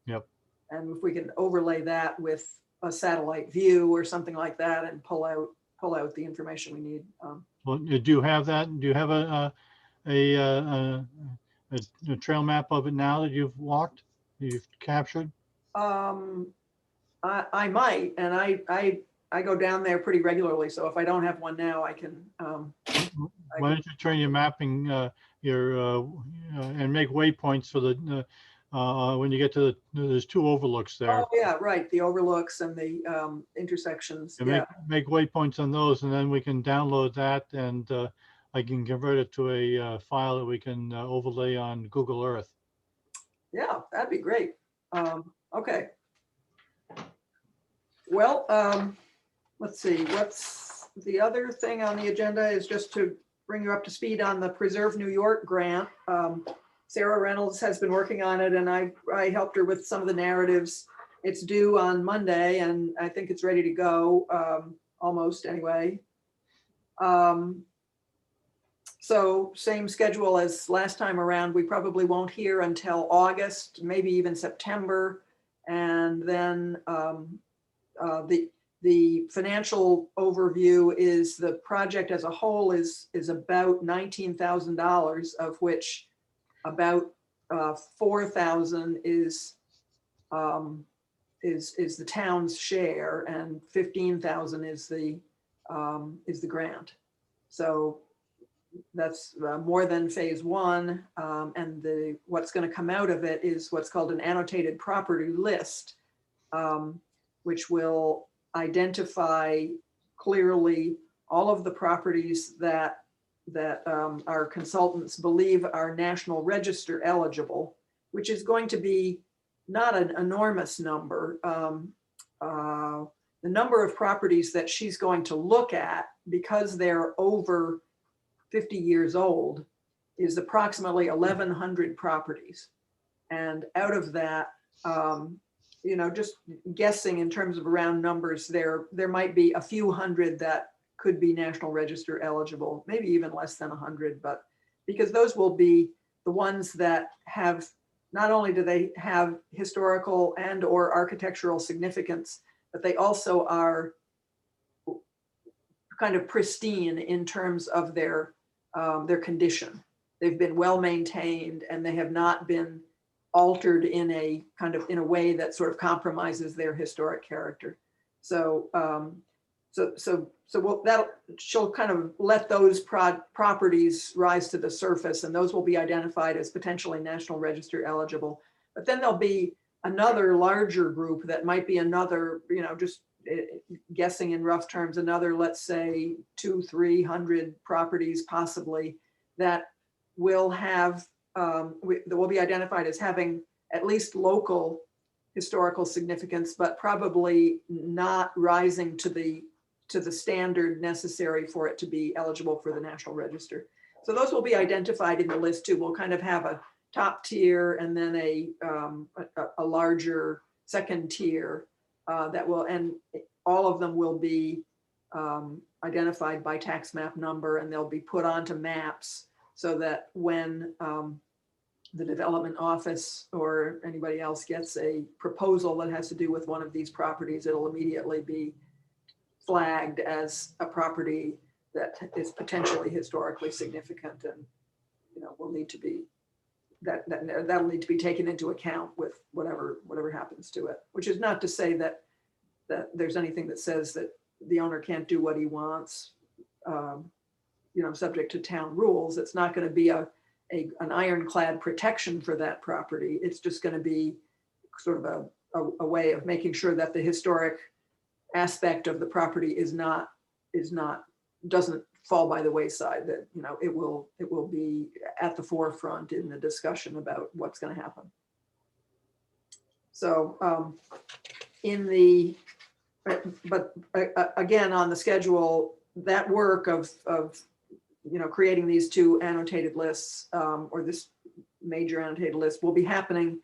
Yep. And if we can overlay that with a satellite view or something like that and pull out the information we need. Well, do you have that? Do you have a trail map of it now that you've walked, you've captured? I might, and I go down there pretty regularly, so if I don't have one now, I can. Why don't you turn your mapping and make waypoints for the when you get to there's two overlooks there. Oh, yeah, right, the overlooks and the intersections, You yeah. make waypoints on those, and then we can download that, and I can convert it to a file that we can overlay on Google Earth. Yeah, that'd be great. Okay. Well, let's see, what's the other thing on the agenda is just to bring you up to speed on the Preserve New York grant. Sarah Reynolds has been working on it, and I helped her with some of the narratives. It's due on Monday, and I think it's ready to go, almost anyway. So same schedule as last time around. We probably won't hear until August, maybe even September. And then the financial overview is the project as a whole is about $19,000, of which about 4,000 is is the town's share, and 15,000 is the grant. So that's more than phase one. And what's going to come out of it is what's called an annotated property list, which will identify clearly all of the properties that our consultants believe are National Register eligible, which is going to be not an enormous number. The number of properties that she's going to look at, because they're over 50 years old, is approximately 1,100 properties. And out of that, just guessing in terms of round numbers, there might be a few hundred that could be National Register eligible, maybe even less than 100, but because those will be the ones that have, not only do they have historical and or architectural significance, but they also are kind of pristine in terms of their condition. They've been well maintained and they have not been altered in a way that sort of compromises their historic character. So she'll kind of let those properties rise to the surface, and those will be identified as potentially National Register eligible. But then there'll be another larger group that might be another, just guessing in rough terms, another, let's say 200-300 properties possibly, that will have, that will be identified as having at least local historical significance, but probably not rising to the standard necessary for it to be eligible for the National Register. So those will be identified in the list too. We'll kind of have a top tier and then a larger second tier that will, and all of them will be identified by tax map number, and they'll be put onto maps so that when the development office or anybody else gets a proposal that has to do with one of these properties, it'll immediately be flagged as a property that is potentially historically significant, and will need to be that'll need to be taken into account with whatever happens to it. Which is not to say that there's anything that says that the owner can't do what he wants, subject to town rules. It's not going to be an ironclad protection for that property. It's just going to be sort of a way of making sure that the historic aspect of the property doesn't fall by the wayside, that it will be at the forefront in the discussion about what's going to happen. So again, on the schedule, that work of creating these two annotated lists, or this major annotated list, will be happening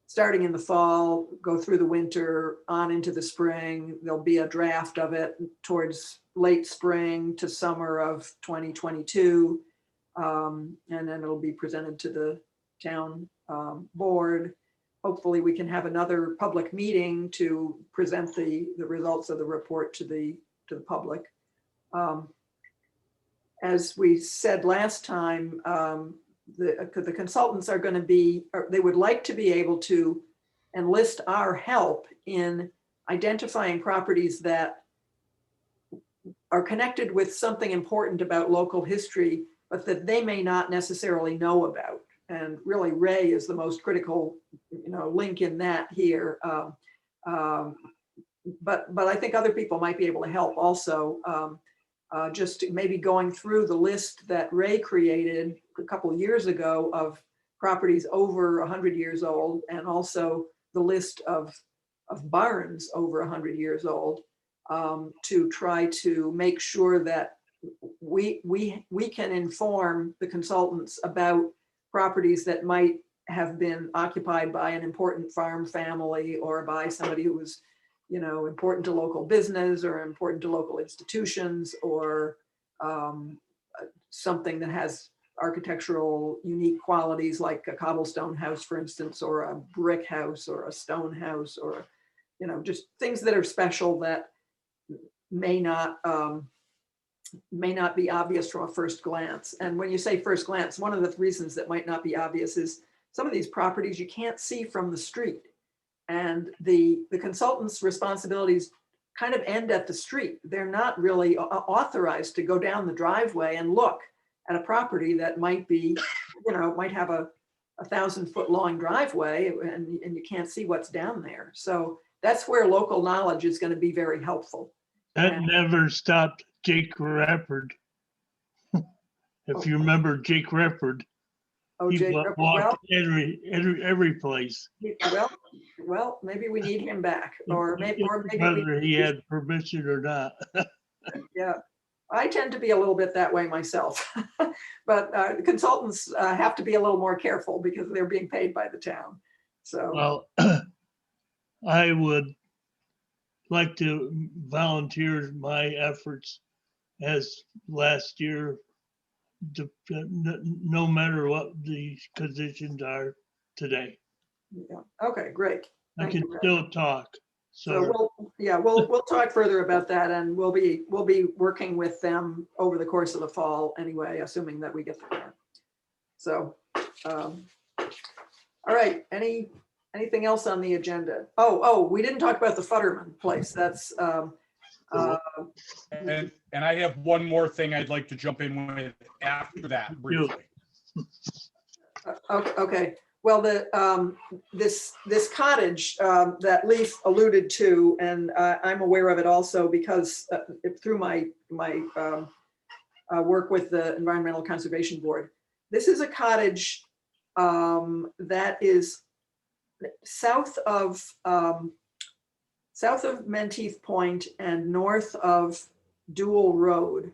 starting in the fall, go through the winter, on into the spring. There'll be a draft of it towards late spring to summer of 2022. And then it'll be presented to the town board. Hopefully we can have another public meeting to present the results of the report to the public. As we said last time, the consultants are going to be, they would like to be able to enlist our help in identifying properties that are connected with something important about local history, but that they may not necessarily know about. And really, Ray is the most critical, link in that here. But I think other people might be able to help also. Just maybe going through the list that Ray created a couple of years ago of properties over 100 years old, and also the list of barns over 100 years old, to try to make sure that we can inform the consultants about properties that might have been occupied by an important farm family, or by somebody who was important to local business or important to local institutions, or something that has architectural unique qualities, like a cobblestone house, for instance, or a brick house, or a stone house, or just things that are special that may not be obvious from a first glance. And when you say first glance, one of the reasons that might not be obvious is some of these properties you can't see from the street. And the consultant's responsibilities kind of end at the street. They're not really authorized to go down the driveway and look at a property that might be, might have a 1,000-foot long driveway and you can't see what's down there. So that's where local knowledge is going to be very helpful. That never stopped Jake Rappard. If you remember Jake Rappard, Oh, he Jake, walked every place. well, maybe we need him back, or maybe Whether he had permission or not. yeah. I tend to be a little bit that way myself, but consultants have to be a little more careful because they're being paid by the town. So, Well, I would like to volunteer my efforts as last year, no matter what the conditions are today. yeah. Okay, great. I Thank can you, Rick. still talk. So we'll talk further about that, and we'll be working with them over the course of the fall anyway, assuming that we get the grant. So, all right, anything else on the agenda? Oh, we didn't talk about the Futterman place. That's And I have one more thing I'd like to jump in with after that briefly. okay. Well, this cottage that Leif alluded to, and I'm aware of it also because through my work with the Environmental Conservation Board. This is a cottage that is south of Menteith Point and north of Dual Road.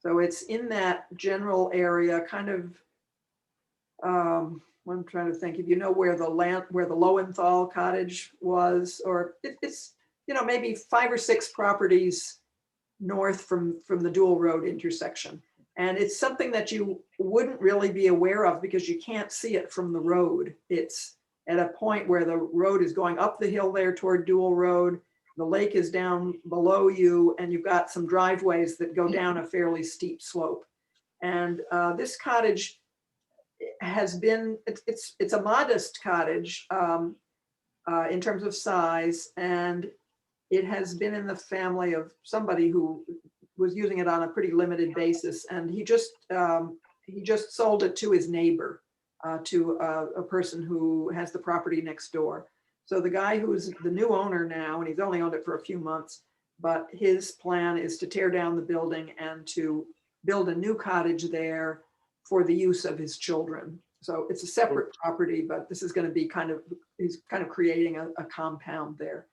So it's in that general area, kind of. I'm trying to think if you know where the Lowenthal cottage was, or it's maybe 5 or 6 properties north from the Dual Road intersection. And it's something that you wouldn't really be aware of because you can't see it from the road. It's at a point where the road is going up the hill there toward Dual Road. The lake is down below you, and you've got some driveways that go down a fairly steep slope. And this cottage has been, it's a modest cottage in terms of size, and it has been in the family of somebody who was using it on a pretty limited basis, and he just sold it to his neighbor, to a person who has the property next door. So the guy who's the new owner now, and he's only owned it for a few months, but his plan is to tear down the building and to build a new cottage there for the use of his children. So it's a separate property, but this is going to be he's kind of creating a compound there.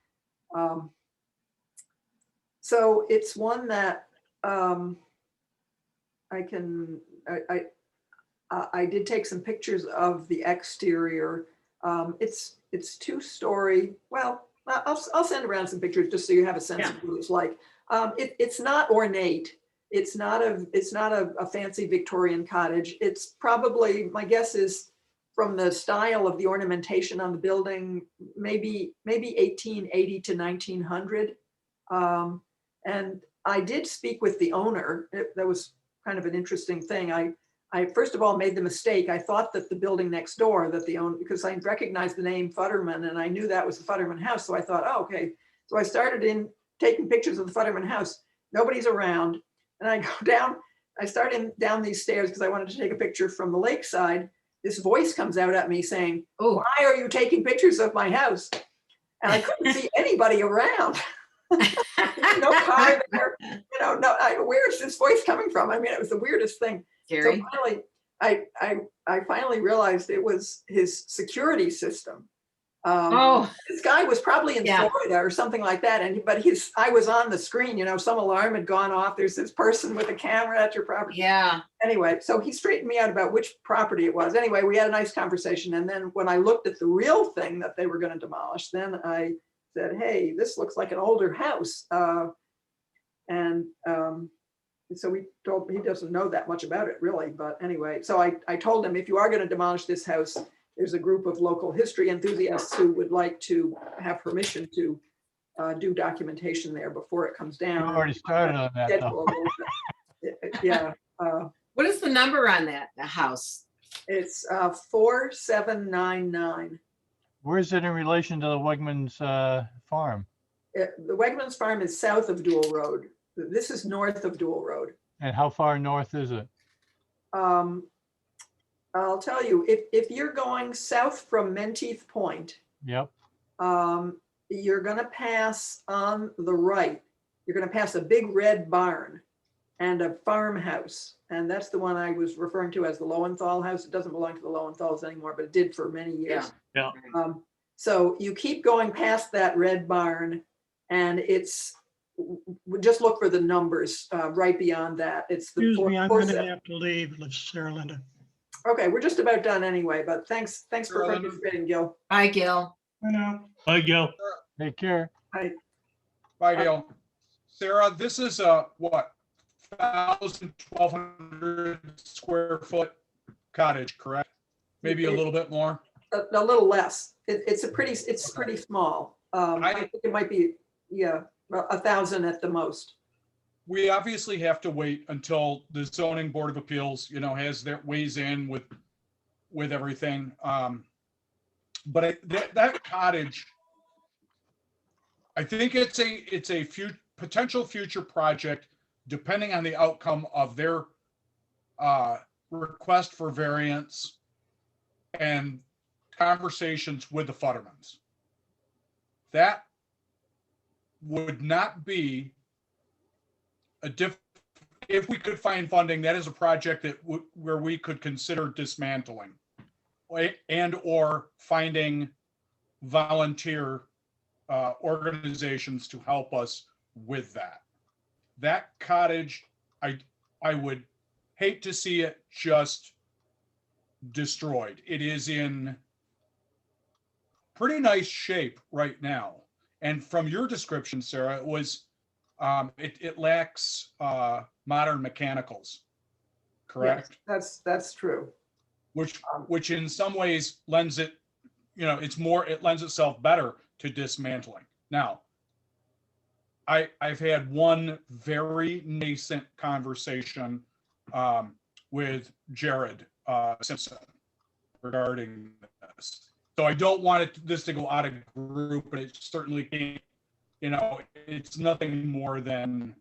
So it's one that I did take some pictures of the exterior. It's 2-story. Well, I'll send around some pictures just so you have a sense of what it's like. It's not ornate. It's not a fancy Victorian cottage. It's probably, my guess is, from the style of the ornamentation on the building, maybe 1880 to 1900. And I did speak with the owner. That was kind of an interesting thing. I first of all made the mistake. I thought that the building next door that the owner, because I recognized the name Futterman and I knew that was the Futterman house. So I thought, oh, okay. So I started taking pictures of the Futterman house. Nobody's around. And I go down, I start down these stairs because I wanted to take a picture from the lakeside. This voice comes out at me saying, "Oh, why are you taking pictures of my house?" And I couldn't see anybody around. No car there. Where's this voice coming from? I mean, it was the weirdest thing. Scary. So finally, I finally realized it was his security system. This guy was probably in Florida or something like that. But I was on the screen, some alarm had gone off. There's this person with a camera at your property. Yeah. Anyway, so he straightened me out about which property it was. Anyway, we had a nice conversation. And then when I looked at the real thing that they were going to demolish, then I said, "Hey, this looks like an older house." So he doesn't know that much about it really. But anyway, so I told him, if you are going to demolish this house, there's a group of local history enthusiasts who would like to have permission to do documentation there before it comes down. You already started on that, though. Yeah. What is the number on the house? It's 4799. Where is it in relation to the Wegmans farm? The Wegmans Farm is south of Dual Road. This is north of Dual Road. And how far north is it? I'll tell you, if you're going south from Menteith Point, Yep. you're gonna pass on the right. You're gonna pass a big red barn and a farmhouse. And that's the one I was referring to as the Lowenthal house. It doesn't belong to the Lowenthals anymore, but it did for many years. Yeah. So you keep going past that red barn and just look for the numbers right beyond that. It's the Excuse me, I'm four going to seven. have to leave, Sarah Linda. Okay, we're just about done anyway, but thanks for Sure, Linda. participating, Gil. Bye, Gil. Bye, Gil. Take care. Bye, Gail. Sarah, this is what, 1,200 square foot cottage, correct? Maybe a little bit more. A little less. It's pretty small. I think it might be, yeah, 1,000 at the most. We obviously have to wait until the zoning board of appeals, has their weighs in with everything. But that cottage, I think it's a potential future project, depending on the outcome of their request for variance and conversations with the Futtermans. That would not be if we could find funding, that is a project where we could consider dismantling and or finding volunteer organizations to help us with that. That cottage, I would hate to see it just destroyed. It is in pretty nice shape right now. And from your description, Sarah, it was it lacks modern mechanicals, correct? Yes, that's true. Which in some ways lends it, it lends itself better to dismantling. Now, I've had one very nascent conversation with Jared Simpson regarding this. So I don't want this to go out of group, but it certainly can't, it's nothing more than,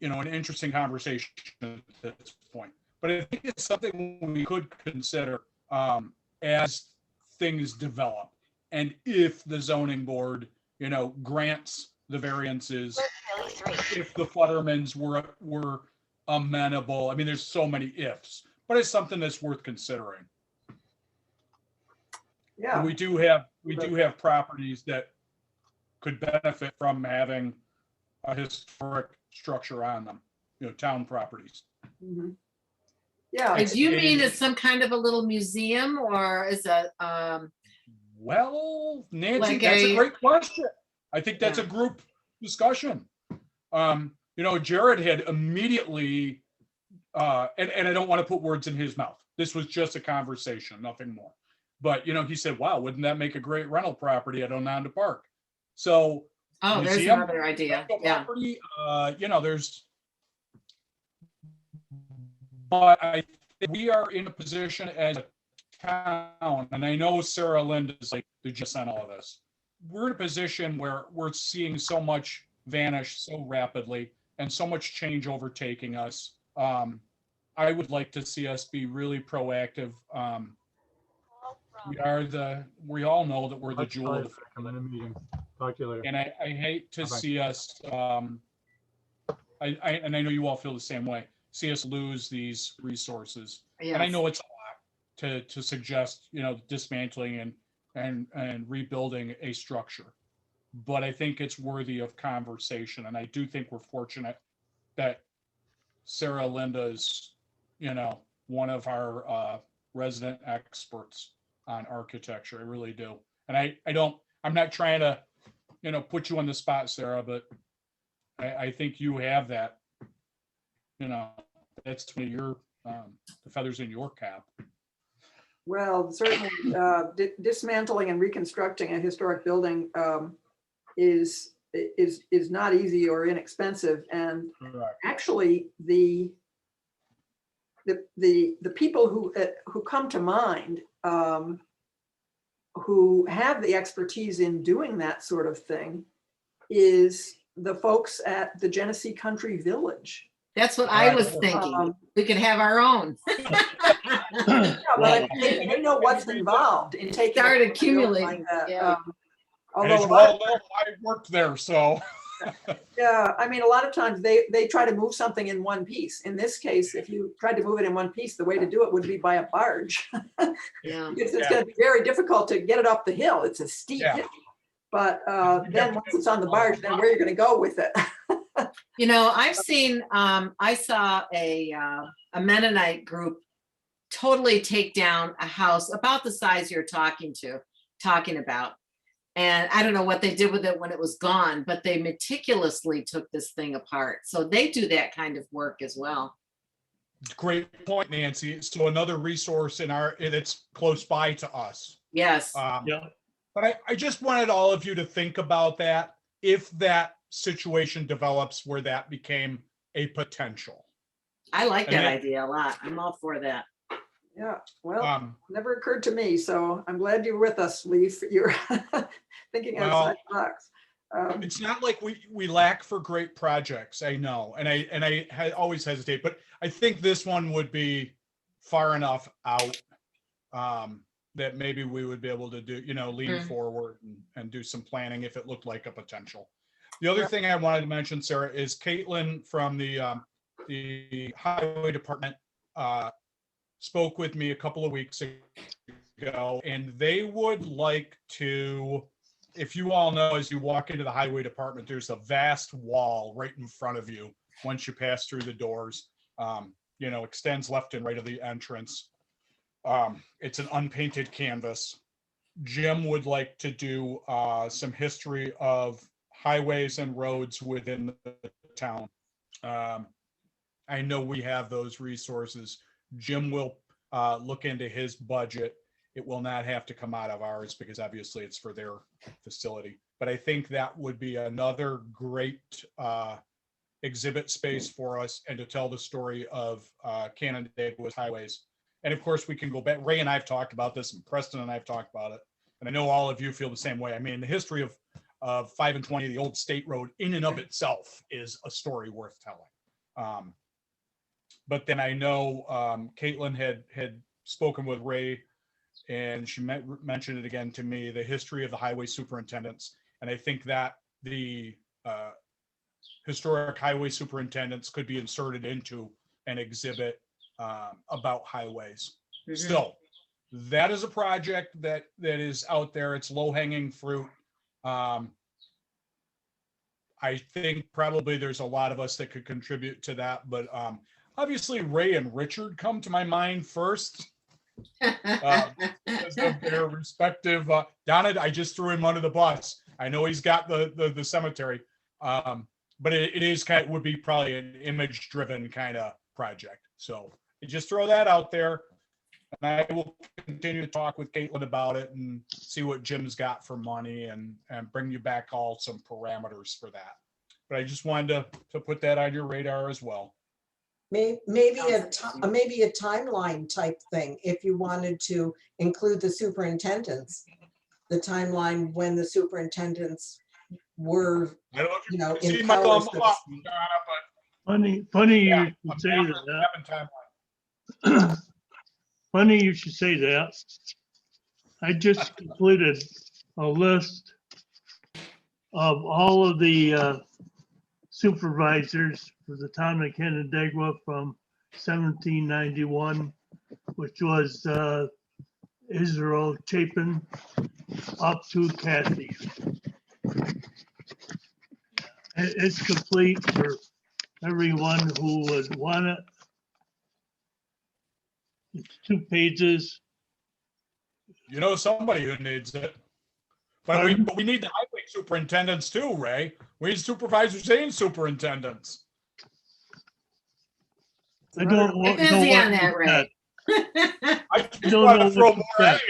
an interesting conversation at this point. But I think it's something we could consider as things develop. And if the zoning board, grants the variances, if the Futtermans were amenable. I mean, there's so many ifs, but it's something that's worth considering. Yeah. And we do have properties that could benefit from having a historic structure on them, town properties. Mhm. Yeah. Do you mean it's some kind of a little museum or is it, Well, Nancy, Like that's a a- great question. I think that's Yeah. a group discussion. Jared had immediately, and I don't want to put words in his mouth. This was just a conversation, nothing more. But, he said, wow, wouldn't that make a great rental property at Ononda Park? So, oh, there's museum, another idea. rental Yeah. property, but I think we are in a position as a town, and I know Sarah Linda is like the gist on all of this. We're in a position where we're seeing so much vanish so rapidly and so much change overtaking us. I would like to see us be really proactive. We all know that we're the jewel of the I'm in a meeting. Talk to you later. and I hate to Bye-bye. see us, and I know you all feel the same way, see us lose these resources. And I Yes. know it's a lot to suggest, dismantling and rebuilding a structure. But I think it's worthy of conversation. And I do think we're fortunate that Sarah Linda is, one of our resident experts on architecture. I really do. And I'm not trying to, put you on the spot, Sarah, but I think you have that, that's one of your, the feathers in your cap. Well, certainly dismantling and reconstructing a historic building is not easy or inexpensive. And Correct. actually, the people who come to mind who have the expertise in doing that sort of thing is the folks at the Genesee Country Village. That's what I was Right. thinking. We could have our own. Yeah, but they know what's involved in taking. Start a field accumulating, like that. yeah. Although As a lot well of- know, I worked there, so. yeah, I mean, a lot of times they try to move something in one piece. In this case, if you tried to move it in one piece, the way to do it would be by a barge. Yeah. Because it's Yeah. gonna be very difficult to get it up the hill. It's a steep Yeah. hill. But then once it's on the barge, then where are you gonna go with it? You know, I've seen, I saw a Mennonite group totally take down a house about the size you're talking about. And I don't know what they did with it when it was gone, but they meticulously took this thing apart. So they do that kind of work as well. Great point, Nancy. So another resource that's close by to us. Yes. Yeah, But I just wanted all of you to think about that if that situation develops where that became a potential. I like and that then- idea a lot. I'm all for that. Yeah, well, Um, never occurred to me, so I'm glad you're with us, Leaf. You're thinking outside the box. It's not like we lack for great projects. I know, and I always hesitate, but I think this one would be far enough out that maybe we would be able to do, lean Mm. forward and do some planning if it looked like a potential. The other thing I wanted to mention, Sarah, is Caitlin from the highway department spoke with me a couple of weeks ago, and they would like to. If you all know, as you walk into the highway department, there's a vast wall right in front of you once you pass through the doors. Extends left and right of the entrance. It's an unpainted canvas. Jim would like to do some history of highways and roads within the town. I know we have those resources. Jim will look into his budget. It will not have to come out of ours because obviously it's for their facility. But I think that would be another great exhibit space for us and to tell the story of Canandaigua's highways. And of course, we can go back. Ray and I have talked about this, and Preston and I have talked about it. And I know all of you feel the same way. I mean, the history of 5 and 20, the old state road, in and of itself is a story worth telling. But then I know Caitlin had spoken with Ray, and she mentioned it again to me, the history of the highway superintendents. And I think that the historic highway superintendents could be inserted into an exhibit about highways. Mhm. Still, that is a project that is out there. It's low hanging fruit. I think probably there's a lot of us that could contribute to that, but obviously Ray and Richard come to my mind first. Because of their respective Donna, I just threw him under the bus. I know he's got the cemetery, but it is would be probably an image driven kind of project. So just throw that out there, and I will continue to talk with Caitlin about it and see what Jim's got for money and bring you back all some parameters for that. But I just wanted to put that on your radar as well. Maybe a timeline type thing, if you wanted to include the superintendents, the timeline when the superintendents were, I don't know if you know, can see in my powers thumb that- up, Donna, funny Yeah, you but should say I'm that. having timeline. Funny you should say that. I just completed a list of all of the supervisors for the town of Canandaigua from 1791, which was Israel Chapin up to Kathy. It's complete for everyone who would want it. It's 2 pages. You know somebody who needs it. But we need the highway superintendents too, Ray. We need supervisors and superintendents. I don't Get know busy what on that, you Ray. said. I just don't want know to throw what more you at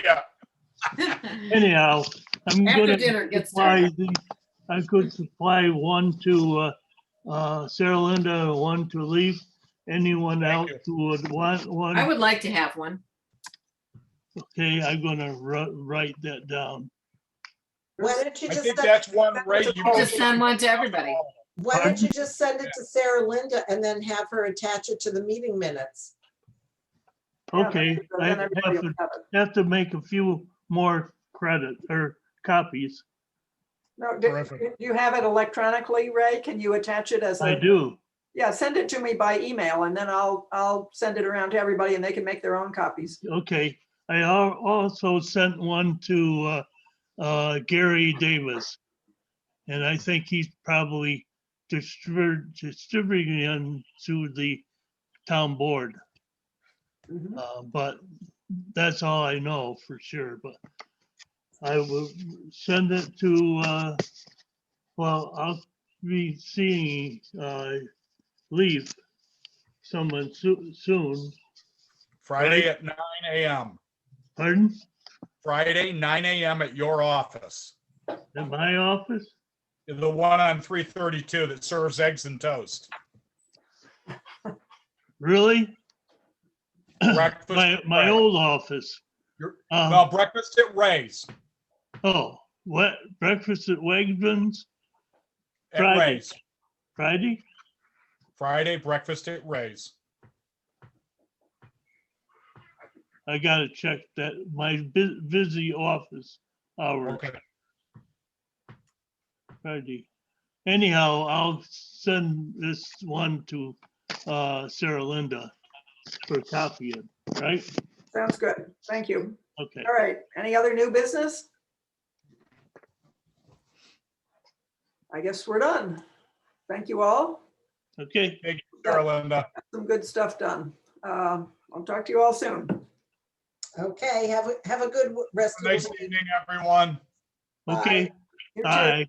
said. you. Anyhow, I'm After gonna dinner gets supply started. I could supply one to Sarah Linda, one to Leaf. Anyone Thank else you. who would want one, I would like to have one. Okay, I'm gonna write that down. Why don't you I just, think send- that's one, Ray. Just you Just send one to everybody. why don't you just send it to Sarah Linda and then have her attach it to the meeting minutes? Yeah, Okay, I then everybody will have it. have to make a few more credit or copies. No, do Terrific. you have it electronically, Ray? Can you attach it as a? I do. Yeah, send it to me by email and then I'll send it around to everybody and they can make their own copies. Okay, I also sent one to Gary Davis. And I think he's probably distributing them to the town board. Mhm. But that's all I know for sure, but I will send it to, well, I'll be seeing Leaf someone soon. Friday Right. at 9 AM. Pardon? Friday, 9 AM at your office. In my office? The one on 332 that serves eggs and toast. Really? Breakfast My at my Ray. old office. Your- Um, No, breakfast at Ray's. Oh, what, breakfast at Wegmans, At Friday. Ray's. Friday? Friday, breakfast at Ray's. I gotta check that, my busy office hours, Okay. Friday. Anyhow, I'll send this one to Sarah Linda for copying, right? Sounds good. Thank you. Okay, All right. Any other new business? I guess we're done. Thank you all. okay, Thank you, Sarah Linda. Some good stuff done. I'll talk to you all soon. Okay, have a good rest of Nice the week. evening, everyone. okay, You too. bye.